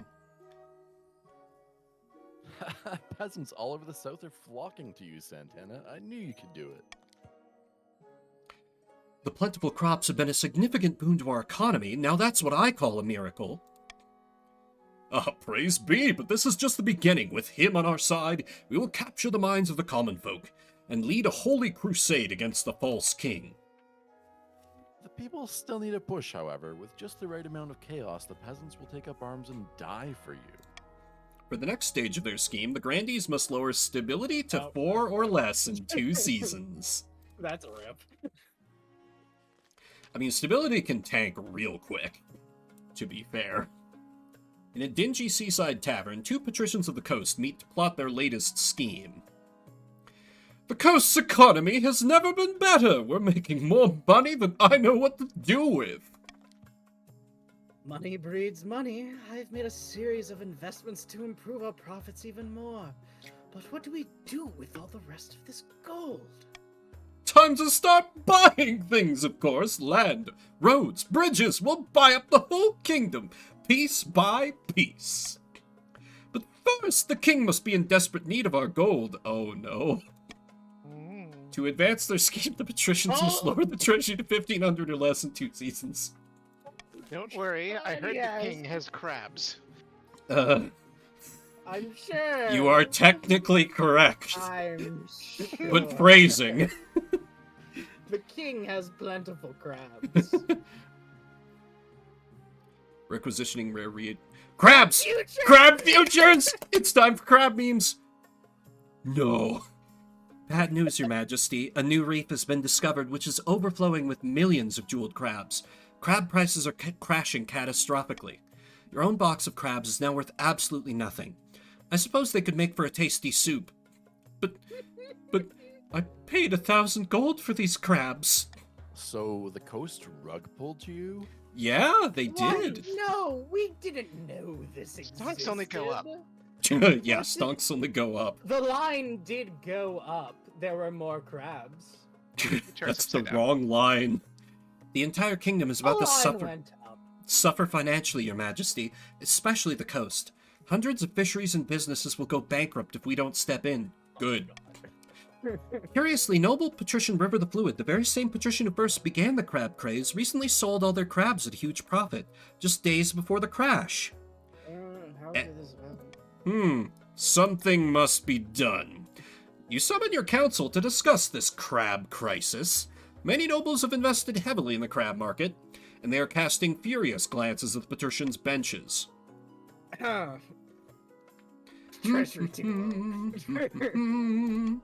Peasants all over the south are flocking to you, Santana. I knew you could do it. The plentiful crops have been a significant boon to our economy. Now that's what I call a miracle. Ah, praise be, but this is just the beginning. With him on our side, we will capture the minds of the common folk and lead a holy crusade against the false king. The people still need a push, however. With just the right amount of chaos, the peasants will take up arms and die for you. For the next stage of their scheme, the grandees must lower stability to Oh. 4 or less in 2 seasons. That's a rip. I mean, stability can tank real quick, to be fair. In a dingy seaside tavern, 2 patricians of the coast meet to plot their latest scheme. The coast's economy has never been better. We're making more money than I know what to do with. Money breeds money. I've made a series of investments to improve our profits even more. But what do we do with all the rest of this gold? Time to start buying things, of course. Land, roads, bridges. We'll buy up the whole kingdom, piece by piece. But course! The king must be in desperate need of our gold. Oh no. To advance their scheme, the patricians must lower the treasury to 1,500 or less in 2 seasons. Don't worry, I heard Yes. the king has crabs. I'm sure. You are technically correct. I'm sure. But phrasing. The king has plentiful crabs. Requisitioning rare read. Crabs! Future! Crab futures! It's time for crab memes! No. Bad news, Your Majesty. A new reef has been discovered which is overflowing with millions of jeweled crabs. Crab prices are crashing catastrophically. Your own box of crabs is now worth absolutely nothing. I suppose they could make for a tasty soup. But I paid 1,000 gold for these crabs. So the coast rug pulled you? Yeah, they What? did. No, we didn't know this existed. Stonks only go up. Yeah, stonks only go up. The line did go up. There were more crabs. That's the upside down. wrong line. The entire kingdom is about The to line went up. suffer financially, Your Majesty, especially the coast. Hundreds of fisheries and businesses will go bankrupt if we don't step in. Good. Curiously, noble patrician River the Fluid, the very same patrician who first began the crab craze, recently sold all their crabs at a huge profit, just days before the crash. How Eh. did this happen? Something must be done. You summon your council to discuss this crab crisis. Many nobles have invested heavily in the crab market, and they are casting furious glances at the patricians' benches. Treasury too.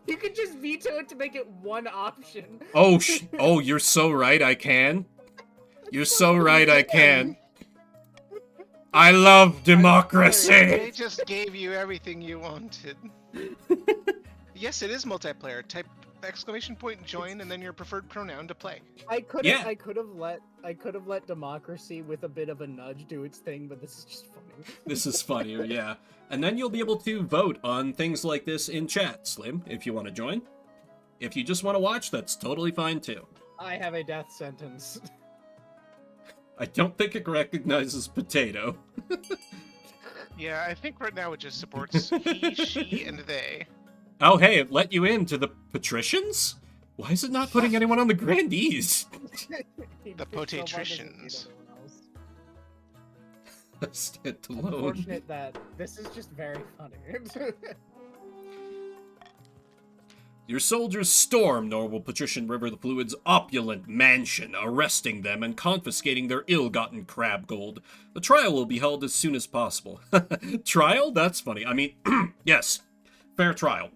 You could just veto it to make it one option. Oh, you're so right, I can. You're so right, I can. I love democracy! They just gave you everything you wanted. Yes, it is multiplayer. Type exclamation point join and then your preferred pronoun to play. I could Yeah. have let democracy with a bit of a nudge do its thing, but this is just funny. This is funnier, yeah. And then you'll be able to vote on things like this in chat, Slim, if you want to join. If you just want to watch, that's totally fine too. I have a death sentence. I don't think it recognizes potato. Yeah, I think right now it just supports he, she, and they. Oh, hey, it let you into the patricians? Why is it not putting anyone on the grandees? The potatricians. Stand alone. Unfortunate that this is just very funny. Your soldiers storm noble patrician River the Fluid's opulent mansion, arresting them and confiscating their ill-gotten crab gold. The trial will be held as soon as possible. Trial? That's funny. I mean, yes, fair trial.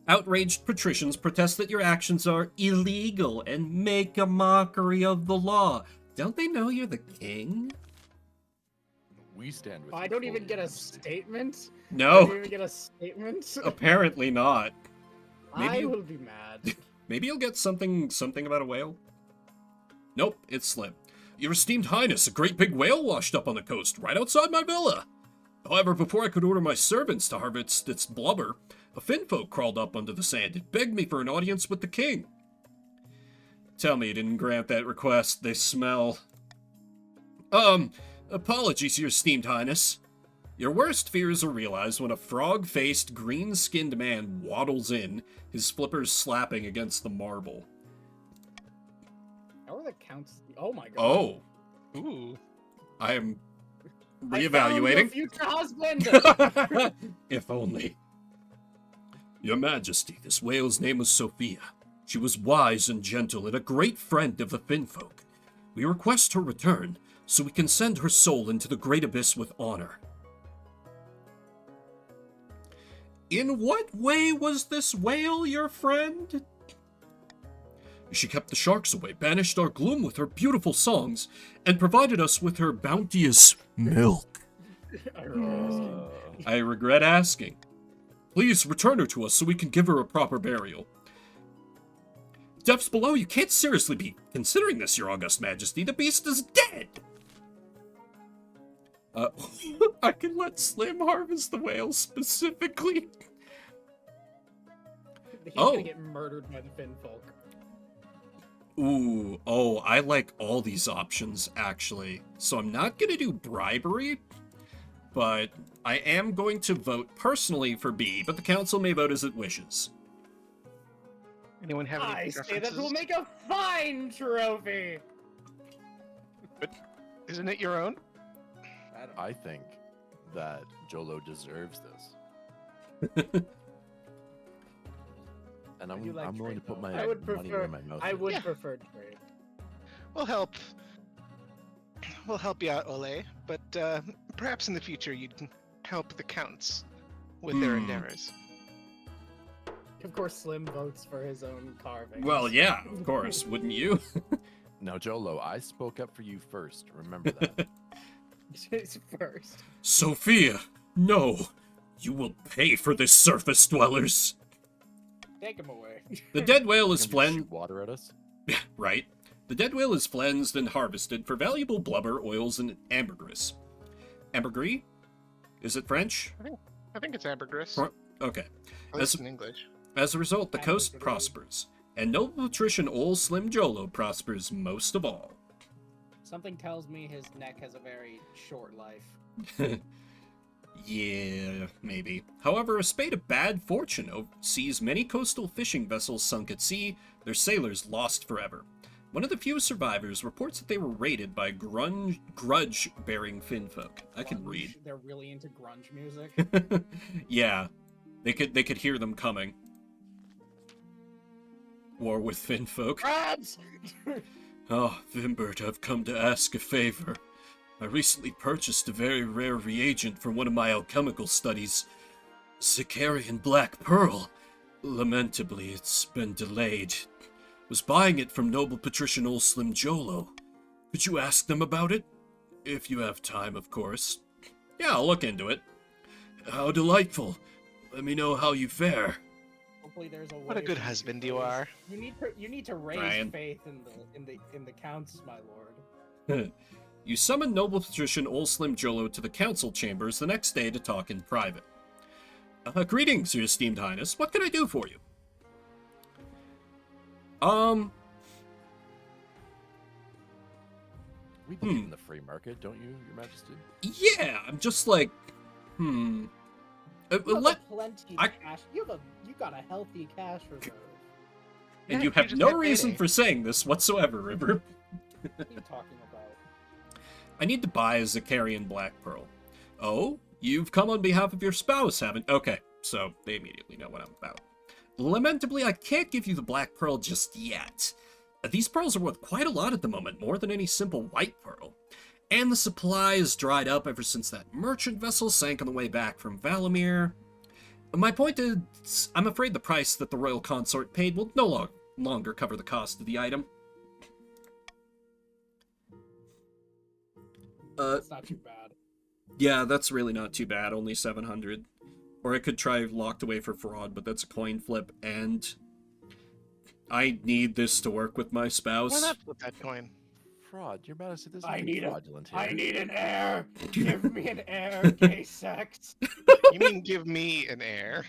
Outraged patricians protest that your actions are illegal and make a mockery of the law. Don't they know you're the king? We stand with I you don't even fully, get a Your Majesty. statement. I No, don't even get a statement. apparently not. maybe I you- will be mad. Maybe you'll get something about a whale? Nope, it's Slim. Your esteemed highness, a great big whale washed up on the coast, right outside my villa. However, before I could order my servants to harvest its blubber, a finfolk crawled up under the sand and begged me for an audience with the king. Tell me you didn't grant that request, they smell. Apologies, your esteemed highness. Your worst fears are realized when a frog-faced, green-skinned man waddles in, his flippers slapping against the marble. How are the counts? Oh my god. Oh, Ooh. I am I found your reevaluating. future husband. If only. Your Majesty, this whale's name was Sophia. She was wise and gentle and a great friend of the Finfolk. We request her return, so we can send her soul into the great abyss with honor. In what way was this whale your friend? She kept the sharks away, banished our gloom with her beautiful songs, and provided us with her bounteous milk. I regret asking. Please return her to us so we can give her a proper burial. Depths below, you can't seriously be considering this, Your August Majesty. The beast is dead! I can let Slim harvest the whale specifically. He's Oh. gonna get murdered by the Finfolk. Ooh, oh, I like all these options, actually. So I'm not gonna do bribery. but I am going to vote personally for B, but the council may vote as it wishes. Anyone have any I say preferences? that will make a fine trophy. Isn't it your own? I think that Jolo deserves this. And I do like I'm willing to trade, put though. my I would money prefer. where my mouth I is. would Yeah. prefer trade. We'll help. We'll help you out, Ole. But perhaps in the future you can help the counts with their endeavors. Of course, Slim votes for his own carving. Well, yeah, of course, wouldn't you? Now, Jolo, I spoke up for you first. Remember that. First. Sophia, no! You will pay for this, surface dwellers! Take him away. The dead whale is You're gonna flensed. shoot water at us? Right. The dead whale is flensed and harvested for valuable blubber, oils, and ambergris. Ambergris? Is it French? I think it's ambergris. Fr- Okay. At least As- in English. As a result, the coast Ambergris. prospers, and noble patrician Ol Slim Jolo prospers most of all. Something tells me his neck has a very short life. Yeah, maybe. However, a spate of bad fortune sees many coastal fishing vessels sunk at sea, their sailors lost forever. One of the few survivors reports that they were raided by grudge-bearing finfolk. I can Grunge. read. They're really into grunge music. Yeah, they could hear them coming. War with finfolk. Grunge! Oh, Vimbert, I've come to ask a favor. I recently purchased a very rare reagent for one of my alchemical studies. Sicarian Black Pearl. Lamentably, it's been delayed. Was buying it from noble patrician Ol Slim Jolo. Could you ask them about it? If you have time, of course. Yeah, I'll look into it. How delightful. Let me know how you fare. Hopefully there's a way What a good for you to husband you raise- are. You need to raise Brian. faith in the counts, my lord. You summon noble patrician Ol Slim Jolo to the council chambers the next day to talk in private. Greetings, your esteemed highness. What can I do for you? We believe in the free market, don't you, Your Majesty? Yeah, I'm just like, You have let, plenty I- cash. You got a healthy cash reserve. and Yeah, you you have just no had reason payday. for saying this whatsoever, River. What are you talking about? I need to buy a Zicarian Black Pearl. Oh, you've come on behalf of your spouse, haven't? Okay, so they immediately know what I'm about. Lamentably, I can't give you the Black Pearl just yet. These pearls are worth quite a lot at the moment, more than any simple white pearl. And the supply is dried up ever since that merchant vessel sank on the way back from Valamir. My point is, I'm afraid the price that the royal consort paid will no longer cover the cost of the item. It's not too bad. Yeah, that's really not too bad, only 700. Or I could try Locked Away for Fraud, but that's a coin flip, and I need this to work with my spouse. Why not flip that coin? Fraud, Your Majesty, this is I need fraudulent here. I need an heir. Give me an heir, gay sex. You mean give me an heir?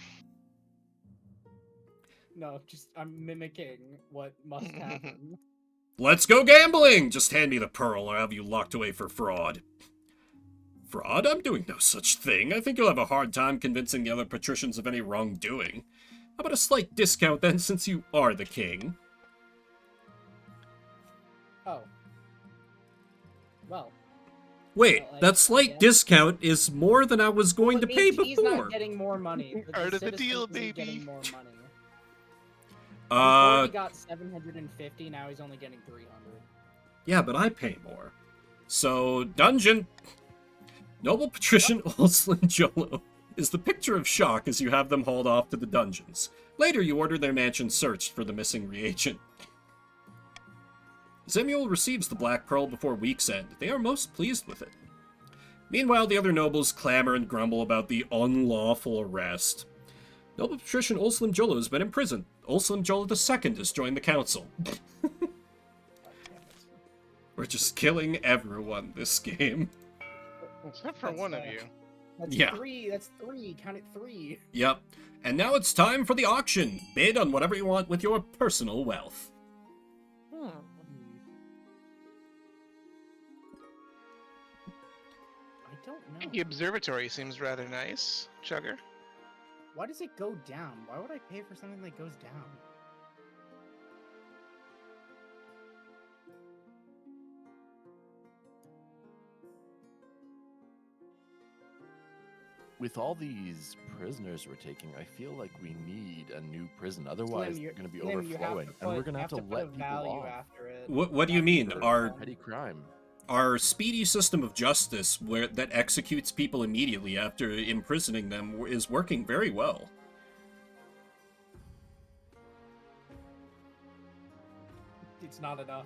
No, just I'm mimicking what must happen. Let's go gambling! Just hand me the pearl, or have you locked away for fraud. Fraud? I'm doing no such thing. I think you'll have a hard time convincing the other patricians of any wrongdoing. How about a slight discount then, since you are the king? Oh. Well. Wait, Well, that slight yeah. discount is more than I was going it to pay means He's before. not getting more money. Part of the citizens deal, isn't baby. Getting more money. Before he Uh, got 750. Now he's only getting 300. yeah, but I pay more. So, dungeon. Noble patrician Olslin Jolo is the picture of shock as you have them hauled off to the dungeons. Later, you order their mansion searched for the missing reagent. Zemuel receives the Black Pearl before week's end. They are most pleased with it. Meanwhile, the other nobles clamor and grumble about the unlawful arrest. Noble patrician Olslim Jolo has been imprisoned. Olslim Jolo II has joined the council. We're just killing everyone this game. Except for That's one of fair. you. That's Yeah. three. That's three. Count it 3. Yep. And now it's time for the auction. Bid on whatever you want with your personal wealth. I don't know. The observatory seems rather nice, Chugger. Why does it go down? Why would I pay for something that goes down? With all these prisoners we're taking, I feel like we need a new prison. Otherwise, Slim, they're going to be Slim, you have overflowing, and we're going to have to put a let people value off after it. What do you mean? Our petty crime. Our speedy system of justice, that executes people immediately after imprisoning them, is working very well. It's not enough.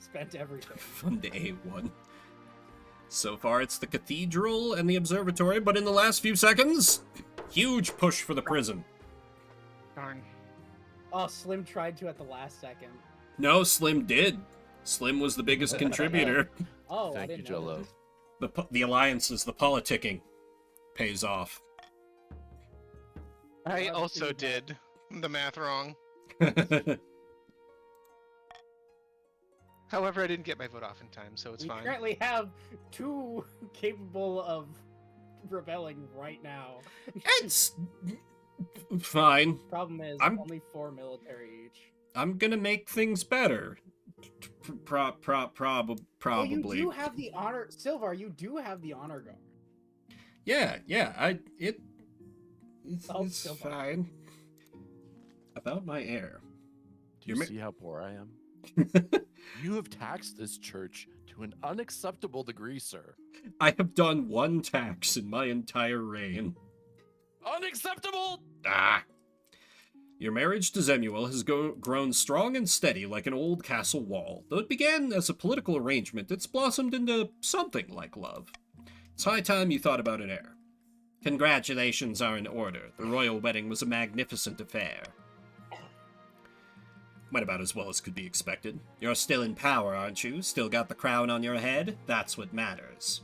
Spent everything. From day one. So far, it's the cathedral and the observatory, but in the last few seconds, huge push for the prison. Darn. Oh, Slim tried to at the last second. No, Slim did. Slim was the biggest contributor. Oh, I Thank you, didn't know Jolo. this. The alliances, the politicking, pays off. I Love also feedback. did the math wrong. However, I didn't get my vote off in time, so it's We fine. currently have 2 capable of rebelling right now. It's fine. Problem is, I'm- only 4 military each. I'm gonna make things better. Probably. Well, you do have the honor, Silvar. You do have the honor guard. Yeah. It's Oh, still fine. fine. About my heir. Do you You're see how poor I am? You have taxed this church to an unacceptable degree, sir. I have done 1 tax in my entire reign. Unacceptable! Ah. Your marriage to Zemuel has grown strong and steady like an old castle wall. Though it began as a political arrangement, it's blossomed into something like love. It's high time you thought about an heir. Congratulations are in order. The royal wedding was a magnificent affair. Went about as well as could be expected. You're still in power, aren't you? Still got the crown on your head? That's what matters.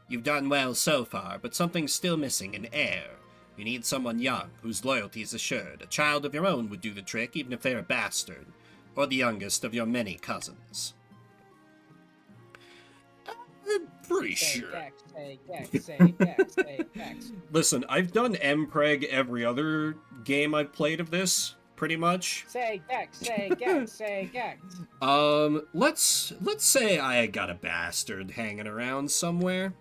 You've done well so far, but something's still missing, an heir. You need someone young, whose loyalty is assured. A child of your own would do the trick, even if they're a bastard. Or the youngest of your many cousins. I'm pretty sure. Say Gex. Listen, I've done Mpreg every other game I've played of this, pretty much. Say Gex. Let's say I got a bastard hanging around somewhere.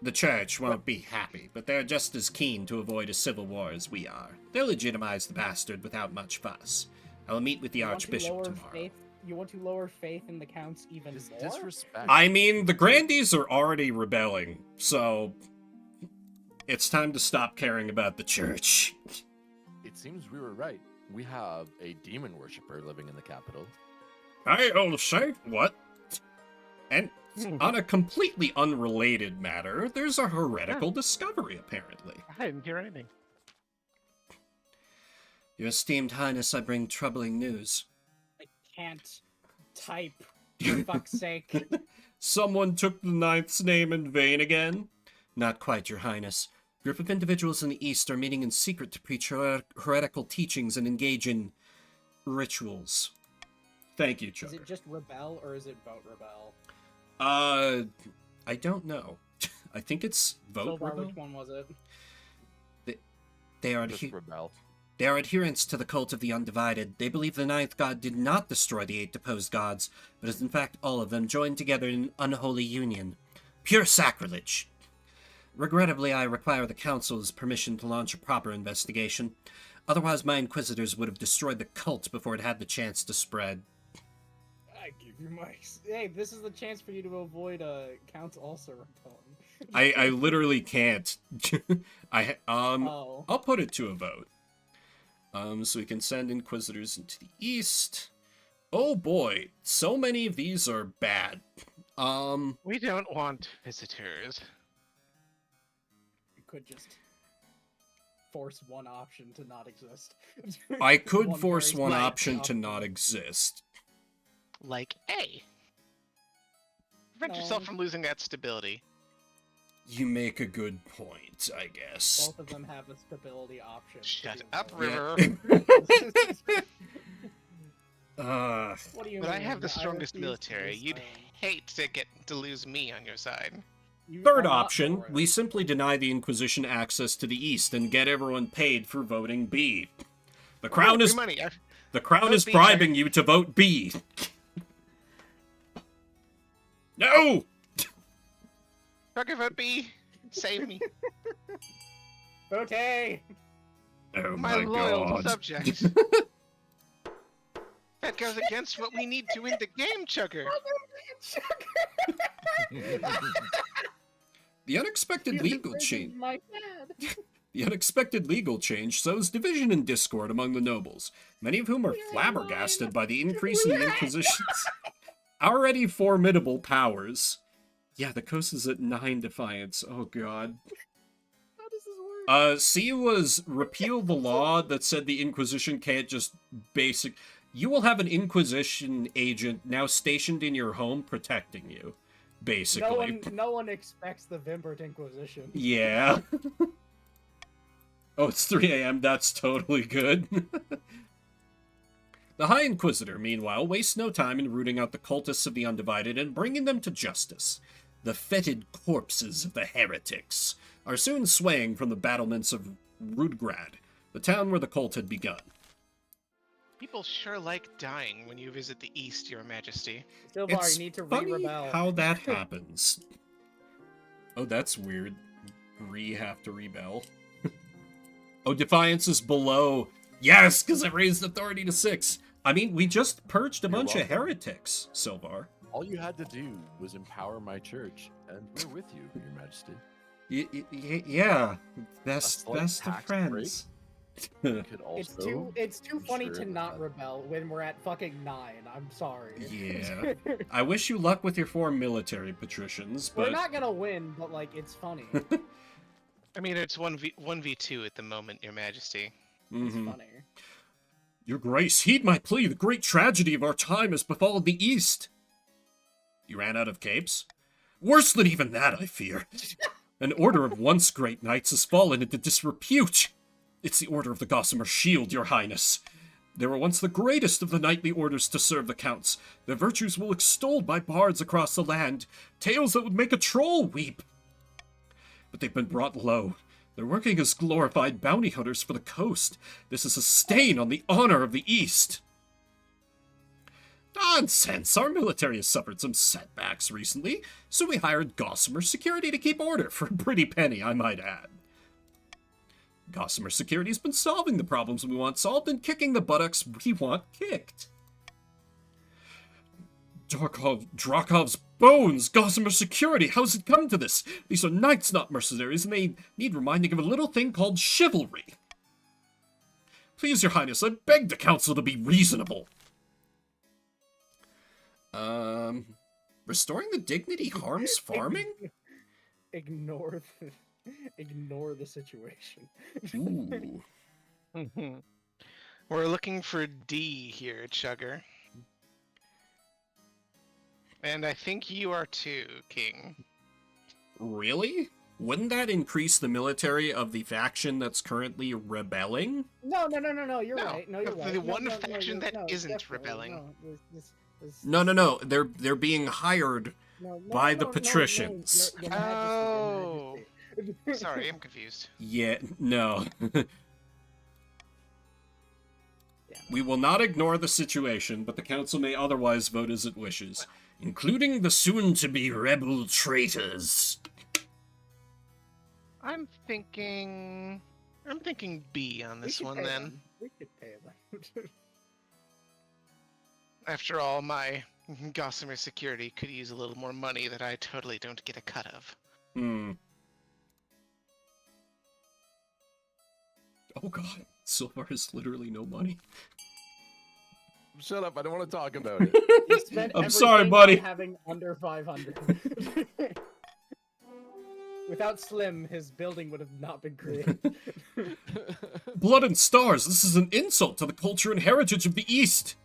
The church won't be happy, but they're just as keen to avoid a civil war as we are. They'll legitimize the bastard without much fuss. I will meet with the Archbishop tomorrow. You want to lower faith in the counts even This more? disrespect. I mean, the Grandies are already rebelling, so it's time to stop caring about the church. It seems we were right. We have a demon worshiper living in the capital. I'll say what? And on a completely unrelated matter, there's a heretical discovery, apparently. I didn't hear anything. Your esteemed highness, I bring troubling news. I can't type. For fuck's sake. Someone took the Ninth's name in vain again? Not quite, your highness. A group of individuals in the East are meeting in secret to preach heretical teachings and engage in rituals. Thank you, Is Chucker. it just rebel or is it vote rebel? I don't know. I think it's vote Silvar, rebel. which one was it? They are Just rebel. They are adherents to the cult of the Undivided. They believe the Ninth God did not destroy the 8 deposed gods, but is in fact all of them joined together in an unholy union. Pure sacrilege! Regrettably, I require the Council's permission to launch a proper investigation. Otherwise, my Inquisitors would have destroyed the cult before it had the chance to spread. I give you my... Hey, this is the chance for you to avoid Count's ulcer rebellion. I literally can't. Oh. I'll put it to a vote. So we can send Inquisitors into the East. Oh boy, so many of these are bad. We don't want visitors. You could just force one option to not exist. I could One force very one specific option to not exist. Like A. Prevent No. yourself from losing that stability. You make a good point, I guess. Both of them have a stability option. Shut to up, avoid. River. What do you But mean? I have the strongest refuse to military. lose You'd my- hate to lose me on your side. You Third are not option, loyal. we simply deny the Inquisition access to the East and get everyone paid for voting B. The Crown Ooh, is free money. the Crown Vote is B, bribing you to vote B. No! Trucker, vote B. Save me. Vote A! Oh My my loyal god. subject. That goes against what we need to win the game, Chugger. The unexpected You legal imprisoned change. my dad. The unexpected legal change sows division and discord among the nobles, many of whom are flabbergasted by the increase in the Inquisition's already formidable powers. Yeah, the coast is at 9 defiance. Oh god. How does this work? C was repeal the law that said the Inquisition can't just basic. You will have an Inquisition agent now stationed in your home protecting you, basically. No one expects the Vimbert Inquisition. Yeah. Oh, it's 3 a.m. That's totally good. The High Inquisitor, meanwhile, wastes no time in rooting out the cultists of the Undivided and bringing them to justice. The fetid corpses of the heretics are soon swaying from the battlements of Rudgrad, the town where the cult had begun. People sure like dying when you visit the East, Your Majesty. Silvar, It's you need to funny re-rebel. how that happens. Oh, that's weird. Have to rebel. Oh, Defiance is below. Yes, because it raised authority to 6. I mean, we just purged a You're bunch of welcome. heretics, Silvar. All you had to do was empower my church, and we're with you, Your Majesty. Yeah, best slight of tax friends. We could also It's too funny ensure to not that- rebel when we're at fucking 9. I'm sorry. Yeah. I wish you luck with your foreign military patricians, We're but not gonna win, but like it's funny. I mean, it's 1v2 at the moment, Your Majesty. It's Mhm. funny. Your Grace, heed my plea. The great tragedy of our time has befallen the East. You ran out of capes? Worse than even that, I fear. An order of once great knights has fallen into disrepute. It's the Order of the Gossamer Shield, Your Highness. They were once the greatest of the knightly orders to serve the counts. Their virtues were extolled by bards across the land, tales that would make a troll weep. But they've been brought low. They're working as glorified bounty hunters for the coast. This is a stain on the honor of the East. Nonsense! Our military has suffered some setbacks recently, so we hired Gossamer Security to keep order for a pretty penny, I might add. Gossamer Security has been solving the problems we want solved and kicking the buttocks we want kicked. Drakov's bones! Gossamer Security! How's it come to this? These are knights, not mercenaries, and they need reminding of a little thing called chivalry. Please, Your Highness, I beg the council to be reasonable. Restoring the dignity harms farming? Ignore the situation. Ooh. We're looking for D here, Chugger. And I think you are too, King. Really? Wouldn't that increase the military of the faction that's currently rebelling? No, you're No, right. No, you're the right. one no, faction that isn't definitely. rebelling. No, No. They're being hired. By the patricians. Your Majesty, Oh. Your Majesty. Sorry, I'm confused. Yeah, no. We will not ignore the situation, but the council may otherwise vote as it wishes, including the soon-to-be rebel traitors. I'm thinking B on We this could one pay then. them. We could pay them. After all, my Gossamer Security could use a little more money that I totally don't get a cut of. Oh god, Silver has literally no money. Shut up! I don't want to talk about it. You spent I'm sorry, everything buddy. on having under 500. Without Slim, his building would have not been created. Blood and stars, this is an insult to the culture and heritage of the East.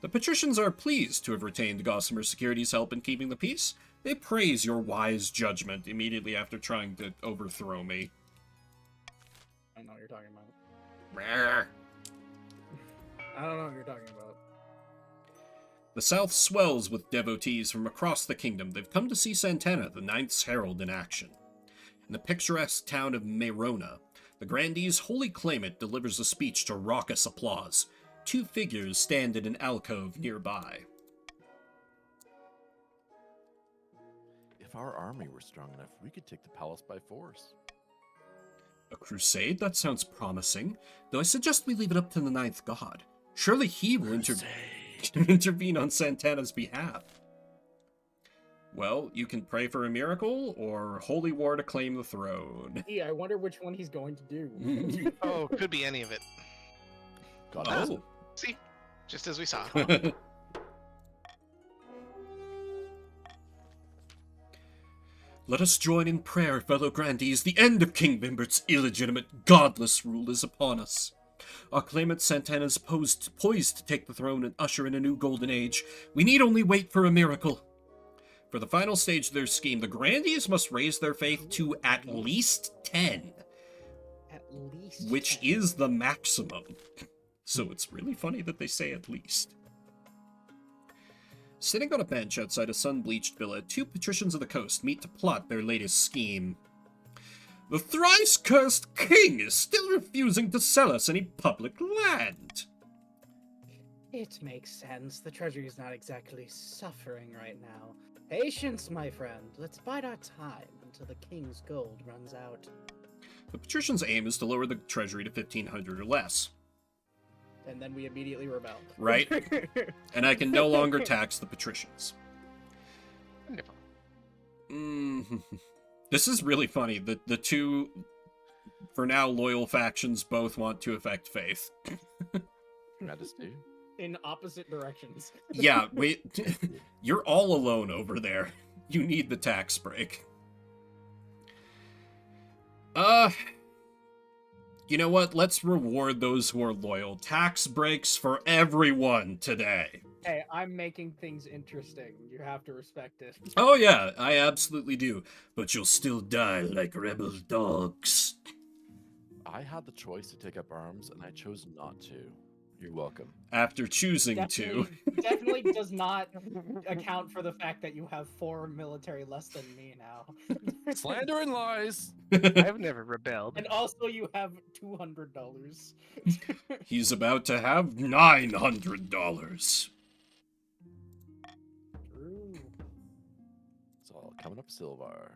The patricians are pleased to have retained Gossamer Security's help in keeping the peace. They praise your wise judgment immediately after trying to overthrow me. I don't know what you're talking about. Rawr. I don't know what you're talking about. The south swells with devotees from across the kingdom. They've come to see Santana, the Ninth's Herald, in action. In the picturesque town of Merona, the grandee's holy claimant delivers a speech to raucous applause. 2 figures stand in an alcove nearby. If our army were strong enough, we could take the palace by force. A crusade? That sounds promising. Though I suggest we leave it up to the Ninth God. Surely he will intervene on Santana's behalf. Well, you can pray for a miracle, or holy war to claim the throne. Yeah, I wonder which one he's going to do. Oh, could be any of it. God, Oh. See? Just as we saw. Let us join in prayer, fellow grandees. The end of King Vimbert's illegitimate, godless rule is upon us. Our claimant Santana is poised to take the throne and usher in a new golden age. We need only wait for a miracle. For the final stage of their scheme, the grandees must raise their faith to at least 10. At least. Which 10. is the maximum. So it's really funny that they say at least. Sitting on a bench outside a sun-bleached villa, 2 patricians of the coast meet to plot their latest scheme. The thrice-cursed king is still refusing to sell us any public land. It makes sense. The treasury is not exactly suffering right now. Patience, my friend. Let's bide our time until the king's gold runs out. The patrician's aim is to lower the treasury to 1,500 or less. And then we immediately rebel. Right. And I can no longer tax the patricians. Wonderful. This is really funny. The 2, for now, loyal factions both want to affect faith. Majesty. In opposite directions. Yeah, wait. You're all alone over there. You need the tax break. You know what? Let's reward those who are loyal. Tax breaks for everyone today. Hey, I'm making things interesting. You have to respect it. Oh yeah, I absolutely do. But you'll still die like rebel dogs. I had the choice to take up arms, and I chose not to. You're welcome. After choosing to. Definitely does not account for the fact that you have 4 military less than me now. Slander and lies. I've never rebelled. And also you have $200. He's about to have $900. True. It's all coming up silver.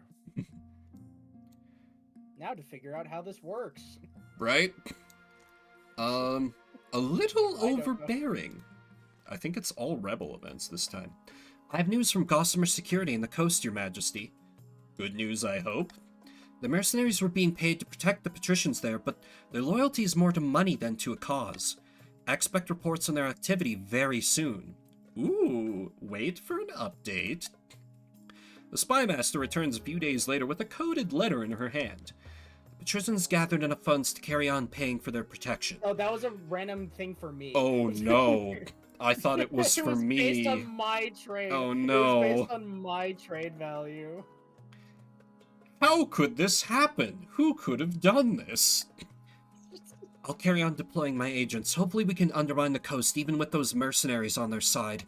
Now to figure out how this works. Right? A little I don't know. overbearing. I think it's all rebel events this time. I have news from Gossamer Security in the coast, Your Majesty. Good news, I hope. The mercenaries were being paid to protect the patricians there, but their loyalty is more to money than to a cause. I expect reports on their activity very soon. Ooh, wait for an update. The spymaster returns a few days later with a coded letter in her hand. The patricians gathered enough funds to carry on paying for their protection. Oh, that was a random thing for me. Oh no. I thought it was It for was me. based on my trade. Oh It no. was based on my trade value. How could this happen? Who could have done this? I'll carry on deploying my agents. Hopefully we can undermine the coast even with those mercenaries on their side.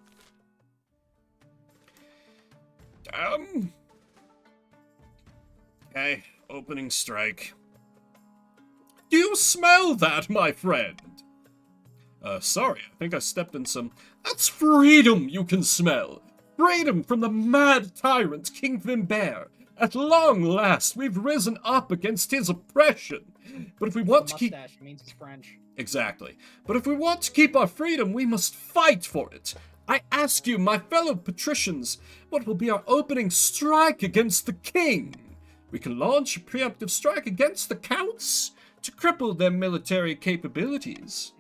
Damn. Okay, opening strike. Do you smell that, my friend? Sorry, I think I stepped in some... That's freedom you can smell! Freedom from the mad tyrant King Vimber! At long last, we've risen up against his oppression! But if we want to keep... Mustache means it's French. Exactly. But if we want to keep our freedom, we must fight for it! I ask you, my fellow patricians, what will be our opening strike against the king? We can launch a preemptive strike against the counts to cripple their military capabilities.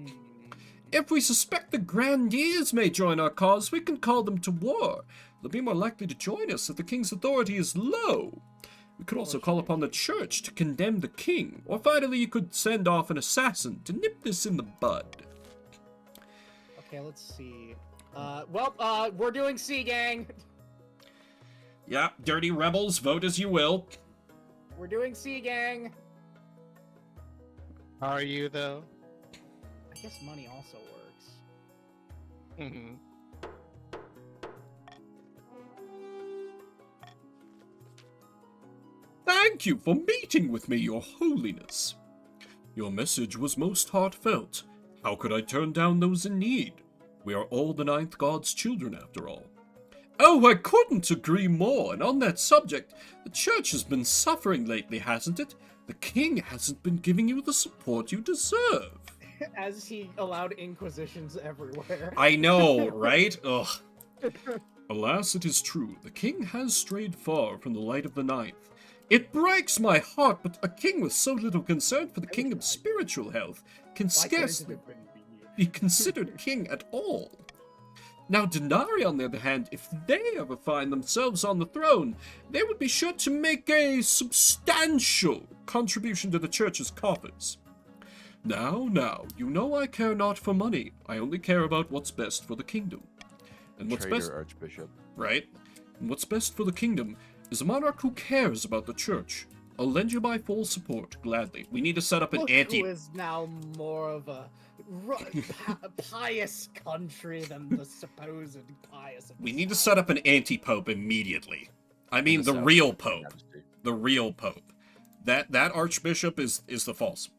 If we suspect the grandees may join our cause, we can call them to war. They'll be more likely to join us if the king's authority is low. We could also call upon the church to condemn the king, or finally you could send off an assassin to nip this in the bud. Okay, let's see. We're doing C Gang. Yeah, dirty rebels, vote as you will. We're doing C Gang. Are you, though? I guess money also works. Mm-hmm. Thank you for meeting with me, Your Holiness. Your message was most heartfelt. How could I turn down those in need? We are all the Ninth God's children, after all. Oh, I couldn't agree more, and on that subject, the Church has been suffering lately, hasn't it? The King hasn't been giving you the support you deserve. As he allowed inquisitions everywhere. I know, right? Ugh. Alas, it is true. The King has strayed far from the light of the Ninth. It breaks my heart, but a king with so little concern for the kingdom's spiritual health can scarcely be considered king at all. Now, Denari, on the other hand, if they ever find themselves on the throne, they would be sure to make a substantial contribution to the church's coffers. Now, you know I care not for money. I only care about what's best for the kingdom. And what's Traitor best, Archbishop. right? And what's best for the kingdom is a monarch who cares about the church. I'll lend you my full support, gladly. We need to set up an Look anti... who is now more of a pious country than the supposed pious. We need to set up an anti-pope immedially. I mean, the South, real Your pope. Majesty. The real pope. That archbishop is the false.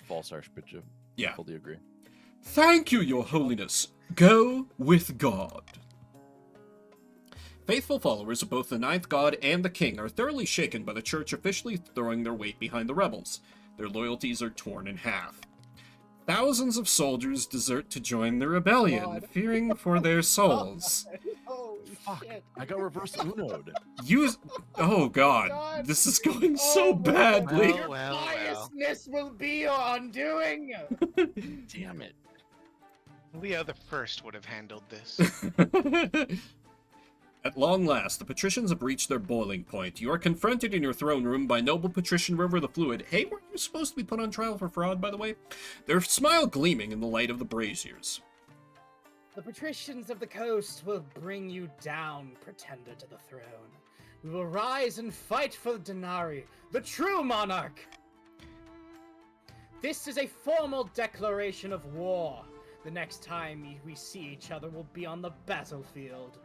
False Archbishop. Yeah. Fully agree. Thank you, Your Holiness. Go with God. Faithful followers of both the Ninth God and the King are thoroughly shaken by the Church officially throwing their weight behind the rebels. Their loyalties are torn in half. Thousands of soldiers desert to join the rebellion, God. fearing for their souls. Holy Fuck. shit. I got reverse Uno'd. Oh God, God. this is going Oh so my badly. God, Your Well. piousness will be your undoing. Damn it. Leo the First would have handled this. At long last, the patricians have reached their boiling point. You are confronted in your throne room by noble patrician River the Fluid. Hey, weren't you supposed to be put on trial for fraud, by the way? Their smile gleaming in the light of the braziers. The patricians of the coast will bring you down, pretender to the throne. We will rise and fight for Denari, the true monarch. This is a formal declaration of war. The next time we see each other will be on the battlefield.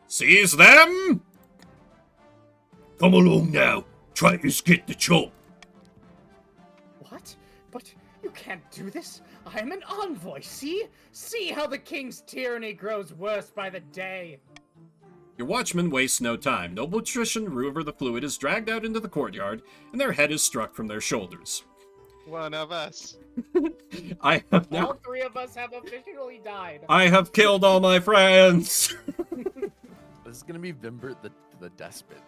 Seize them! Come along now. Try to skip the chop. What? But you can't do this. I am an envoy, see? See how the king's tyranny grows worse by the day. Your watchmen waste no time. Noble patrician River the Fluid is dragged out into the courtyard, and their head is struck from their shoulders. One of us. I have All now. three of us have officially died. I have killed all my friends. This is gonna be Vimbert the Despot.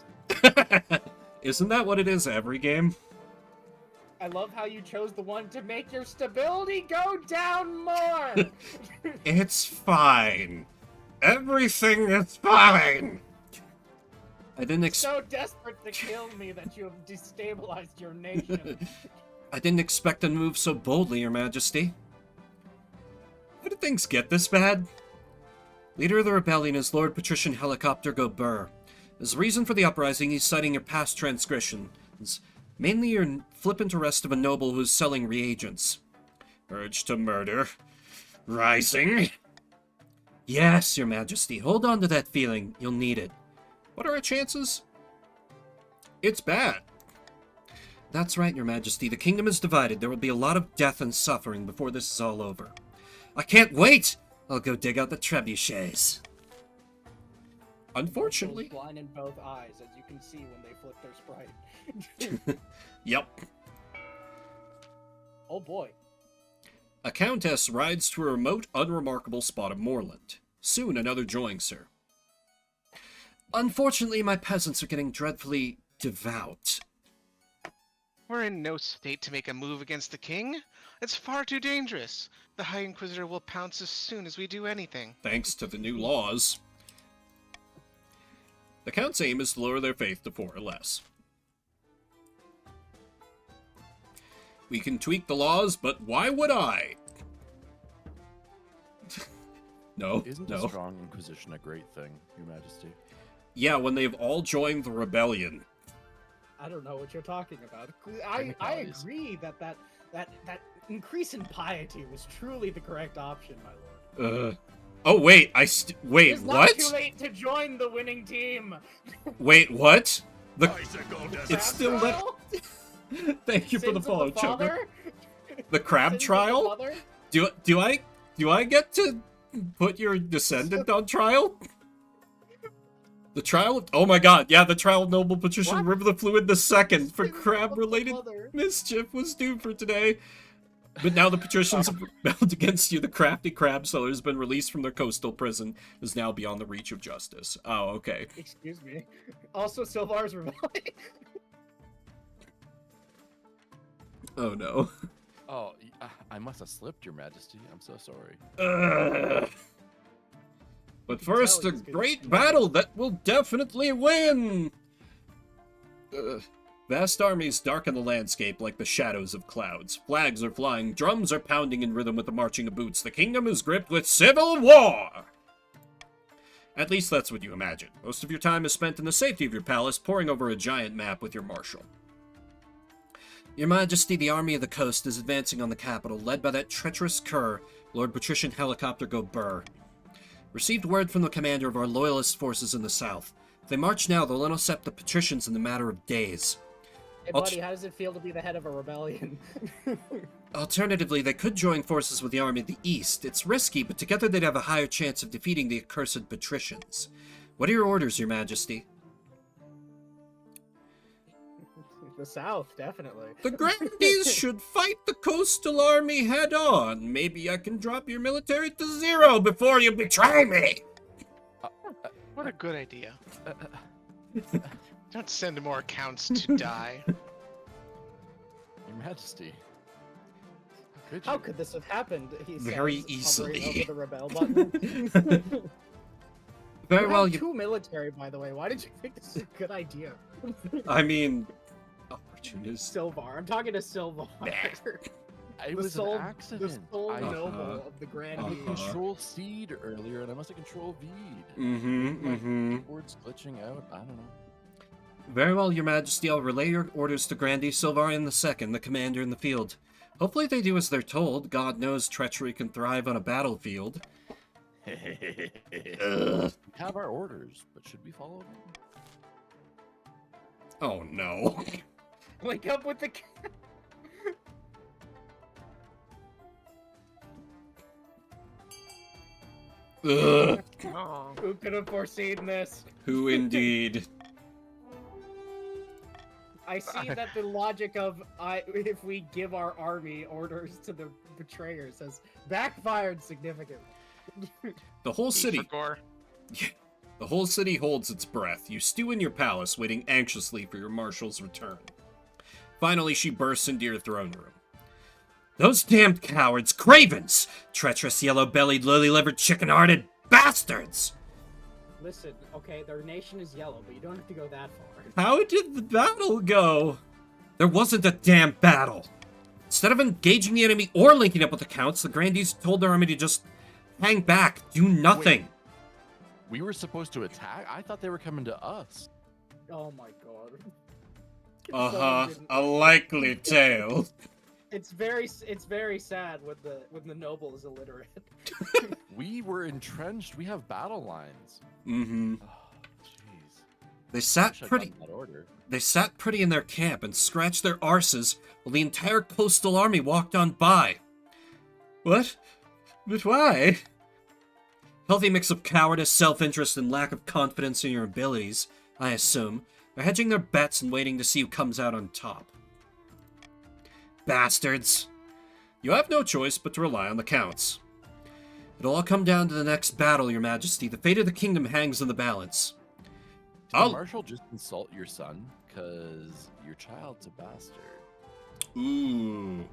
Isn't that what it is every game? I love how you chose the one to make your stability go down more. It's fine. Everything is fine. I didn't So desperate to kill me that you have destabilized your nation. I didn't expect to move so boldly, Your Majesty. How did things get this bad? Leader of the rebellion is Lord Patrician Helicopter Gobur. As reason for the uprising, he's citing your past transgressions, mainly your flippant arrest of a noble who's selling reagents. Urge to murder. Rising. Yes, Your Majesty, hold on to that feeling. You'll need it. What are our chances? It's bad. That's right, Your Majesty. The kingdom is divided. There will be a lot of death and suffering before this is all over. I can't wait! I'll go dig out the trebuchets. Unfortunately. Blind in both eyes, as you can see when they flip their sprite. Yep. Oh boy. A countess rides to a remote, unremarkable spot of moorland. Soon another joins her. Unfortunately, my peasants are getting dreadfully devout. We're in no state to make a move against the king. It's far too dangerous. The High Inquisitor will pounce as soon as we do anything. Thanks to the new laws. The Count's aim is to lower their faith to 4 or less. We can tweak the laws, but why would I? No, Isn't no. a strong Inquisition a great thing, Your Majesty? Yeah, when they've all joined the rebellion. I don't know what you're talking about. I Technicalities. agree that increase in piety was truly the correct option, my lord. Oh wait, wait, It's what? not too late to join the winning team. Wait, what? It's still that. Trial? Thank you for the Sins of follow, Chugger. father? The crab Sins of the trial? mother? Do I get to put your descendant on trial? The trial? Oh my god, yeah, the trial of noble patrician What? River the Fluid II for Sins of the crab-related mother. mischief was due for today. But now the patricians have rebelled against you. The crafty crab seller has been released from their coastal prison, is now beyond the reach of justice. Oh, okay. Excuse me. Also, Sylvar's rebelling. Oh no. Oh, I must have slipped, Your Majesty. I'm so sorry. But can first, tell a he's good. great battle that will definitely win! Vast armies darken the landscape like the shadows of clouds. Flags are flying, drums are pounding in rhythm with the marching of boots. The kingdom is gripped with civil war! At least that's what you imagine. Most of your time is spent in the safety of your palace, poring over a giant map with your marshal. Your Majesty, the Army of the Coast is advancing on the capital, led by that treacherous cur, Lord Patrician Helicopter Go Burr. Received word from the commander of our loyalist forces in the south. If they march now, they'll intercept the patricians in a matter of days. Hey, buddy, how does it feel to be the head of a rebellion? Alternatively, they could join forces with the Army of the East. It's risky, but together they'd have a higher chance of defeating the accursed patricians. What are your orders, Your Majesty? The South, definitely. The Grandees should fight the coastal army head-on. Maybe I can drop your military to 0 before you betray me! What a good idea. Don't send more accounts to die. Your Majesty. How could this have happened? He Very says, hovering easily. over the rebel button. Very You well, have you... two military, by the way. Why did you think this is a good idea? I mean... Opportunist. Sylvar. I'm talking to Sylvar. It was an accident. The sole I noble of the Grand I Duke. control seed earlier, and I must have control V'd. Mm-hmm, My keyboard's glitching out. I don't know. Very well, Your Majesty. I'll relay your orders to Grandee Sylvarian II, the commander in the field. Hopefully they do as they're told. God knows treachery can thrive on a battlefield. We have our orders, but should we follow them? Oh no. Wake up with the... Ugh. Oh. Who could have foreseen this? Who indeed? I see that the logic of if we give our army orders to the betrayers has backfired significantly. The whole city... For gore. The whole city holds its breath. You stew in your palace, waiting anxiously for your marshal's return. Finally, she bursts into your throne room. Those damned cowards, cravens! Treacherous, yellow-bellied, lily-livered, chicken-hearted bastards! Listen, okay, their nation is yellow, but you don't have to go that far. How did the battle go? There wasn't a damn battle. Instead of engaging the enemy or linking up with the counts, the Grandees told their army to just hang back, do nothing. We were supposed to attack? I thought they were coming to us. Oh my god. Uh-huh, Someone a likely tale. It's very sad when the noble is illiterate. We were entrenched. We have battle lines. Mm-hmm. Oh, jeez. They sat Wish I'd pretty... gotten that order. They sat pretty in their camp and scratched their arses while the entire coastal army walked on by. What? But why? Healthy mix of cowardice, self-interest, and lack of confidence in your abilities, I assume. They're hedging their bets and waiting to see who comes out on top. Bastards. You have no choice but to rely on the counts. It'll all come down to the next battle, Your Majesty. The fate of the kingdom hangs in the balance. Did I'll- the marshal just insult your son? Because your child's a bastard. Ooh.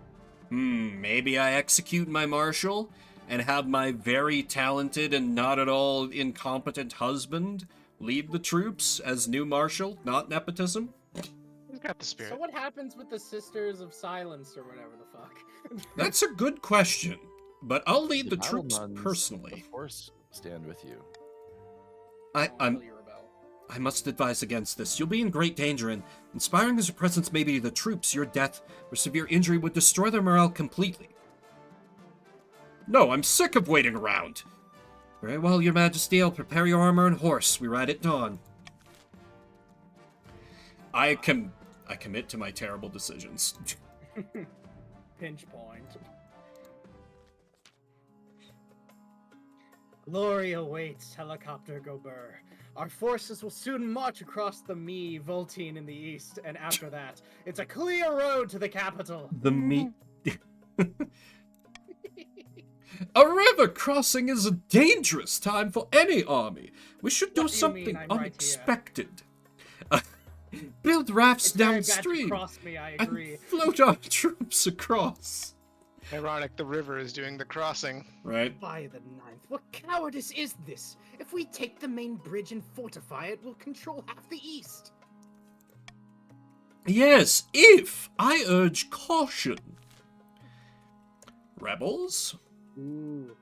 Maybe I execute my marshal and have my very talented and not at all incompetent husband lead the troops as new marshal, not nepotism? He's got the spirit. So what happens with the Sisters of Silence or whatever the fuck? That's a good question, but I'll lead the battle troops nuns, personally. Of course, stand with you. I'm You rebel. I must advise against this. You'll be in great danger, and inspiring as your presence may be to the troops, your death or severe injury would destroy their morale completely. No, I'm sick of waiting around. Very well, Your Majesty, I'll prepare your armor and horse. We ride at dawn. I commit to my terrible decisions. Pinch point. Glory awaits, helicopter Gobur. Our forces will soon march across the Me, Voltine in the east, and after that, it's a clear road to the capital. The me. A river crossing is a dangerous time for any army. We should do What do you something mean I'm right here? unexpected. Build rafts It's very bad to downstream cross me, I and agree. float our troops across. Ironic, the river is doing the crossing. Right? By the ninth, what cowardice is this? If we take the main bridge and fortify it, we'll control half the east. Yes, if I urge caution. Rebels? Ooh.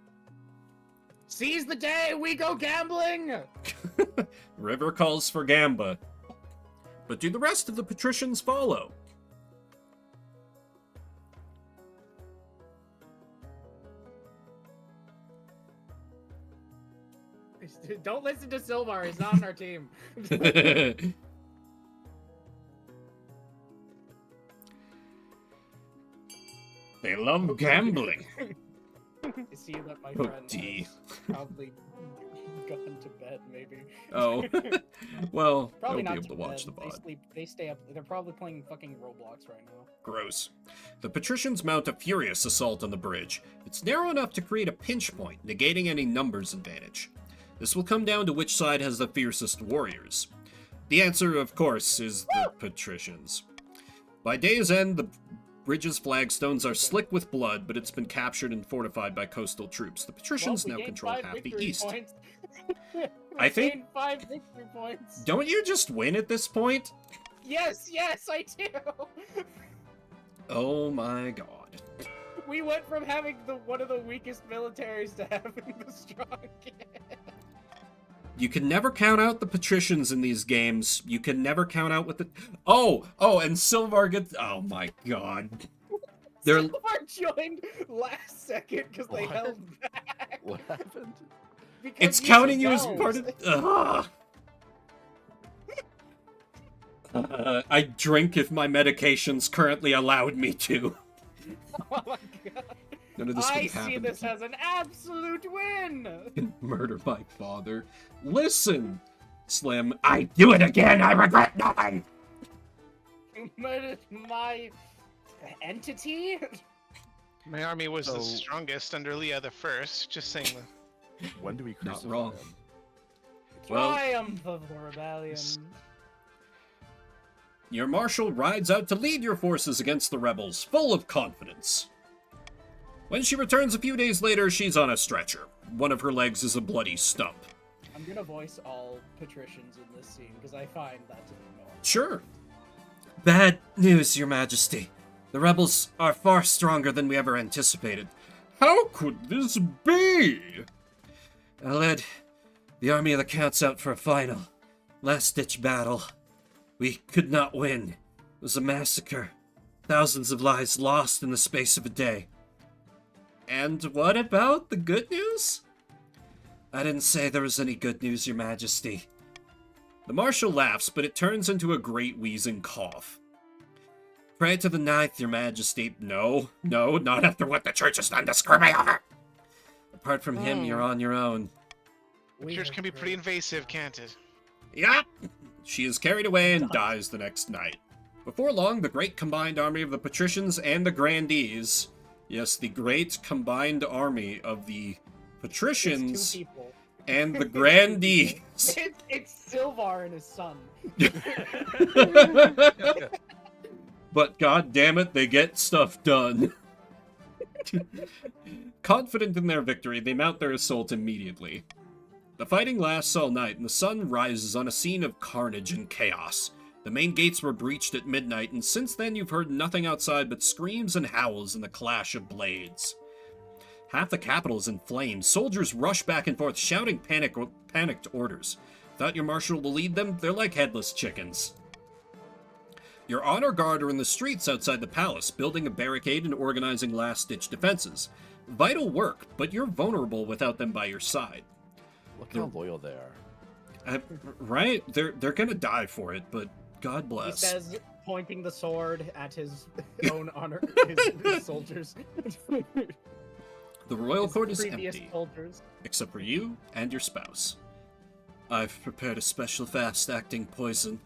Seize the day, we go gambling! River calls for Gamba. But do the rest of the patricians follow? Don't listen to Silvar, he's not on our team. They love gambling. I see that my Oh, friend D. has probably gone to bed, maybe. Oh. Well, Probably they'll not be able to watch the They VOD. sleep. They stay up. They're probably playing fucking Roblox right now. Gross. The patricians mount a furious assault on the bridge. It's narrow enough to create a pinch point, negating any numbers advantage. This will come down to which side has the fiercest warriors. The answer, of course, is the patricians. By day's end, the bridge's flagstones are slick with blood, but it's been captured and fortified by coastal troops. The patricians Well, now we gained control 5 half the victory east. points. I We think- gained 5 victory points. Don't you just win at this point? Yes, I do. Oh my god. We went from having one of the weakest militaries to having the strongest. You can never count out the patricians in these games. You can never count out what the... Oh, and Silvar gets... Oh my god. They're... Silvar joined last second because they What? held back. What happened? Because It's you counting you as don't. part of... Ugh. I drink if my medications currently allowed me to. Oh my god. None of this would I happen. see this as an absolute win. Murder my father. Listen, Slim, I do it again. I regret nothing. Murdered my entity. My army was the So- strongest under Leah the First. Just saying. When do we Not crucify wrong. him? Well- Triumph of the rebellion. Your marshal rides out to lead your forces against the rebels, full of confidence. When she returns a few days later, she's on a stretcher. One of her legs is a bloody stump. I'm gonna voice all patricians in this scene because I find that to be annoying. Sure. Bad news, Your Majesty. The rebels are far stronger than we ever anticipated. How could this be? I led the army of the Counts out for a final, last-ditch battle. We could not win. It was a massacre. Thousands of lives lost in the space of a day. And what about the good news? I didn't say there was any good news, Your Majesty. The marshal laughs, but it turns into a great wheezing cough. Pray to the ninth, Your Majesty. No, not after what the church has done to screw me over. Apart from him, you're on your own. We Church have can be pretty heard- invasive, can't it? Yep. She is carried away and dies the next night. Before long, the great combined army of the patricians and the grandees, yes, the great combined army of the It's patricians 2 people. and the grandees. It's Silvar and his son. But god damn it, they get stuff done. Confident in their victory, they mount their assault immediately. The fighting lasts all night, and the sun rises on a scene of carnage and chaos. The main gates were breached at midnight, and since then you've heard nothing outside but screams and howls and the clash of blades. Half the capital is in flames. Soldiers rush back and forth, shouting panicked orders. Thought your marshal will lead them? They're like headless chickens. Your honor guard are in the streets outside the palace, building a barricade and organizing last-ditch defenses. Vital work, but you're vulnerable without them by your side. Look how loyal they are. Right? They're gonna die for it, but God He bless. says, pointing the sword at his own honor, his soldiers. The royal His court is previous empty, soldiers. except for you and your spouse. I've prepared a special fast-acting poison,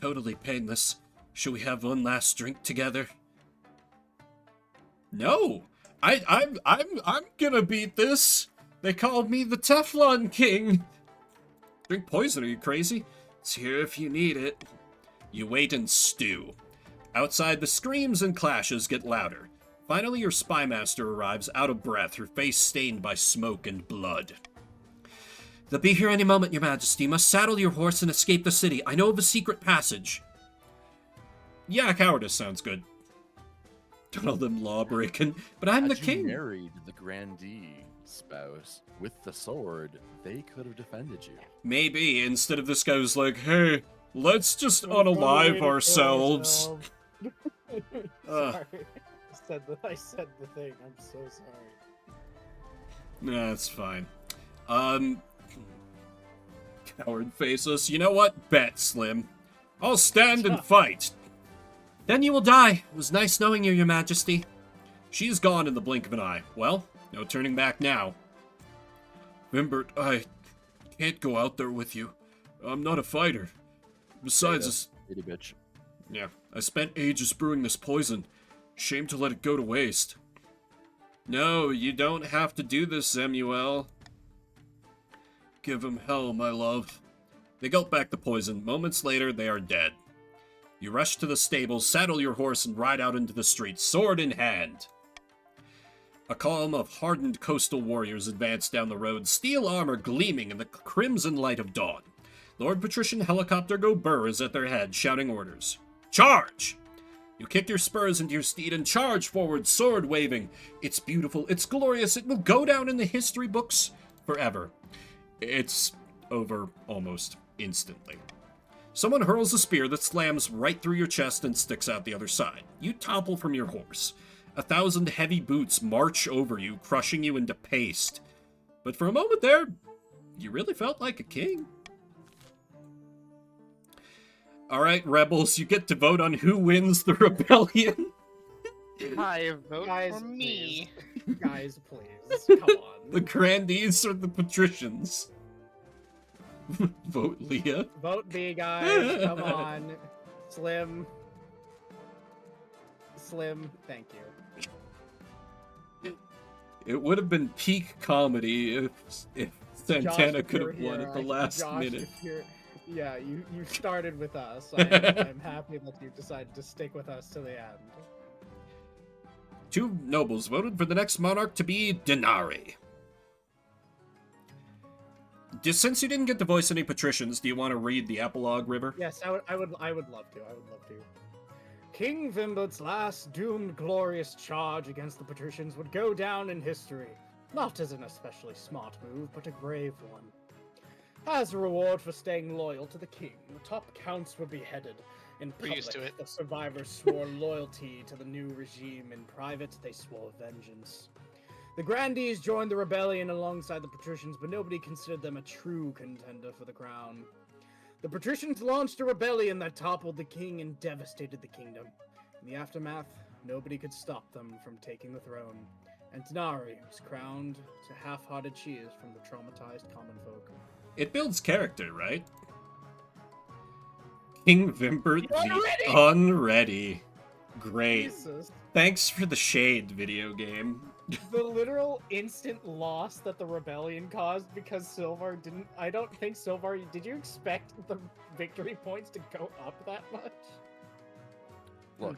totally painless. Shall we have one last drink together? No, I'm gonna beat this. They called me the Teflon King. Drink poison? Are you crazy? It's here if you need it. You wait and stew. Outside, the screams and clashes get louder. Finally, your spymaster arrives, out of breath, her face stained by smoke and blood. They'll be here any moment, Your Majesty. You must saddle your horse and escape the city. I know of a secret passage. Yeah, cowardice sounds good. Don't all them law-breaking, but I'm the Had you king. married the grandee spouse with the sword, they could have defended you. Maybe, instead of this guy who's like, hey, let's just unalive ourselves. Sorry. I said the thing. I'm so sorry. Nah, it's fine. Coward faceless. You know what? Bet, Slim. I'll stand and fight. Then you will die. It was nice knowing you, Your Majesty. She is gone in the blink of an eye. Well, no turning back now. Vimbert, I can't go out there with you. I'm not a fighter. Besides, Itty bitch. yeah, I spent ages brewing this poison. Shame to let it go to waste. No, you don't have to do this, Samuel. Give him hell, my love. They gulp back the poison. Moments later, they are dead. You rush to the stables, saddle your horse, and ride out into the streets, sword in hand. A column of hardened coastal warriors advance down the road, steel armor gleaming in the crimson light of dawn. Lord Patrician Helicopter Go Burr is at their head, shouting orders. Charge! You kick your spurs into your steed and charge forward, sword waving. It's beautiful, it's glorious, it will go down in the history books forever. It's over almost instantly. Someone hurls a spear that slams right through your chest and sticks out the other side. You topple from your horse. 1,000 heavy boots march over you, crushing you into paste. But for a moment there, you really felt like a king. Alright, rebels, you get to vote on who wins the rebellion. I vote Guys, for me. Guys, please. Come on. The grandees or the patricians? Vote Leah. Vote B, guys. Come on. Slim. Thank you. It would have been peak comedy if Santana Josh, could you're have won here. at the last Josh, minute. if you're- Yeah, you started with us. I'm happy that you decided to stick with us to the end. Two nobles voted for the next monarch to be Denari. Since you didn't get to voice any patricians, do you want to read the epilogue, River? Yes, I would love to. King Vimbert's last doomed glorious charge against the patricians would go down in history, not as an especially smart move, but a brave one. As a reward for staying loyal to the king, the top counts were beheaded. In We're public, used to it. the survivors swore loyalty to the new regime. In private, they swore vengeance. The grandees joined the rebellion alongside the patricians, but nobody considered them a true contender for the crown. The patricians launched a rebellion that toppled the king and devastated the kingdom. In the aftermath, nobody could stop them from taking the throne, and Denari was crowned to half-hearted cheers from the traumatized common folk. It builds character, right? King Vimbert the Unready! Unready. Great. Jesus. Thanks for the shade, video game. The literal instant loss that the rebellion caused because Silvar didn't. I don't think Silvar. Did you expect the victory points to go up that much? Look,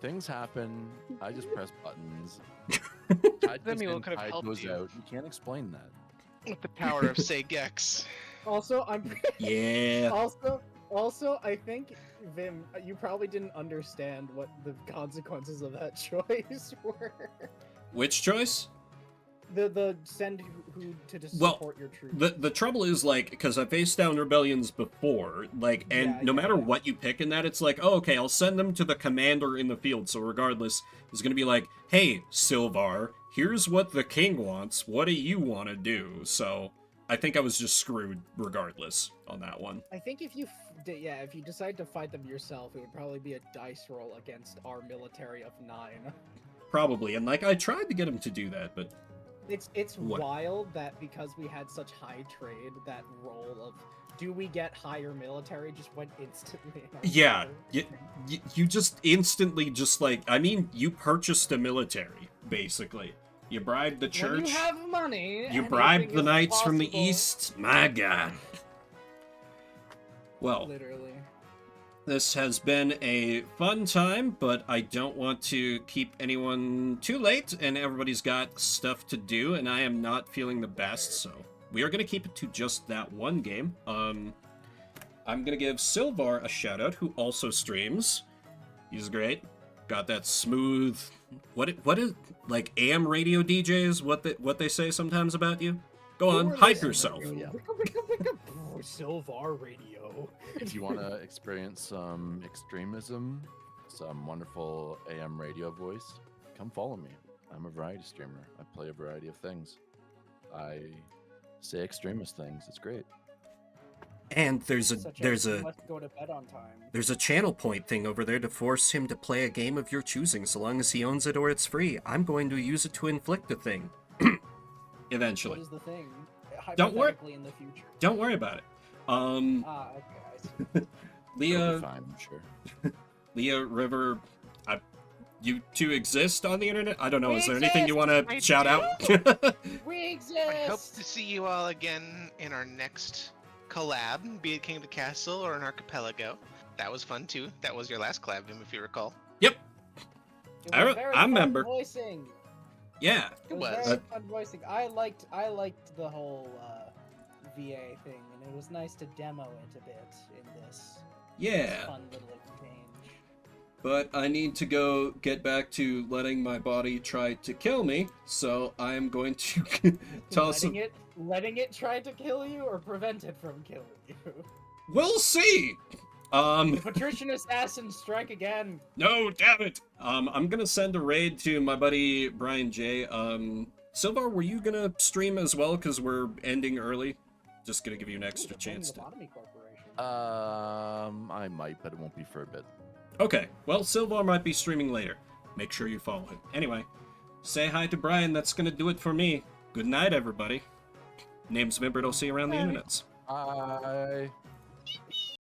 things happen. I just press buttons. Tide goes Samuel in, could have tide helped goes you. out. You can't explain that. With the power of Segex. Also, Yeah. Also, I think Vim, you probably didn't understand what the consequences of that choice were. Which choice? The send who to Well, support your troops. The trouble is, like, because I faced down rebellions before, like, and Yeah, no matter yeah. what you pick in that, it's like, oh, okay, I'll send them to the commander in the field, so regardless, it's gonna be like, hey, Silvar, here's what the king wants, what do you want to do? So, I think I was just screwed regardless on that one. I think if you, if you decide to fight them yourself, it would probably be a dice roll against our military of 9. Probably, and like I tried to get him to do that, but It's What? wild that because we had such high trade, that roll of do we get higher military just went instantly. in our yeah, favor. you just instantly just like, I mean, you purchased a military basically. You bribed the When church. you have money, You anything bribed the is knights from the possible. east. My God. Well, Literally. this has been a fun time, but I don't want to keep anyone too late, and everybody's got stuff to do, and I am not feeling the best, so we are going to keep it to just that one game. I'm going to give Silvar a shout out, who also streams. He's great. Got that smooth, what is like AM radio DJs? What they say sometimes about you? Go on, hype yourself. Yeah. Silvar Radio. If you want to experience some extremism, some wonderful AM radio voice, come follow me. I'm a variety streamer. I play a variety of things. I say extremist things. It's great. And there's You must go to bed on time. a channel point thing over there to force him to play a game of your choosing, so long as he owns it or it's free. I'm going to use it to inflict a thing. Eventually. What is the thing? Don't worry. Hypothetically in the future. Don't worry about it. Okay, I see. It'll be Leah, fine, I'm sure. Leah River, you two exist on the internet? I don't know. We Is there anything you want to I shout do. out? We exist. I hope to see you all again in our next collab, be it King of the Castle or an Archipelago. That was fun too. That was your last collab, if you recall. Yep. It I was very I fun remember. Voicing. Yeah. It was was. very fun voicing. I liked the whole VA thing, and it was nice to demo it a bit in this Yeah. fun little exchange. But I need to go get back to letting my body try to kill me, so I'm going to toss Letting it try to kill you or prevent it from killing you. We'll see. Patrician Assassin, strike again. No, damn it. I'm gonna send a raid to my buddy Brian J. Silvar, were you gonna stream as well? Cause we're ending early. Just gonna give you an extra chance to. Lobotomy Corporation. I might, but it won't be for a bit. Okay, well, Silvar might be streaming later. Make sure you follow him. Anyway, say hi to Brian. That's gonna do it for me. Good night, everybody. Name's Mimbert. I'll see you around the Bye. internets. Bye.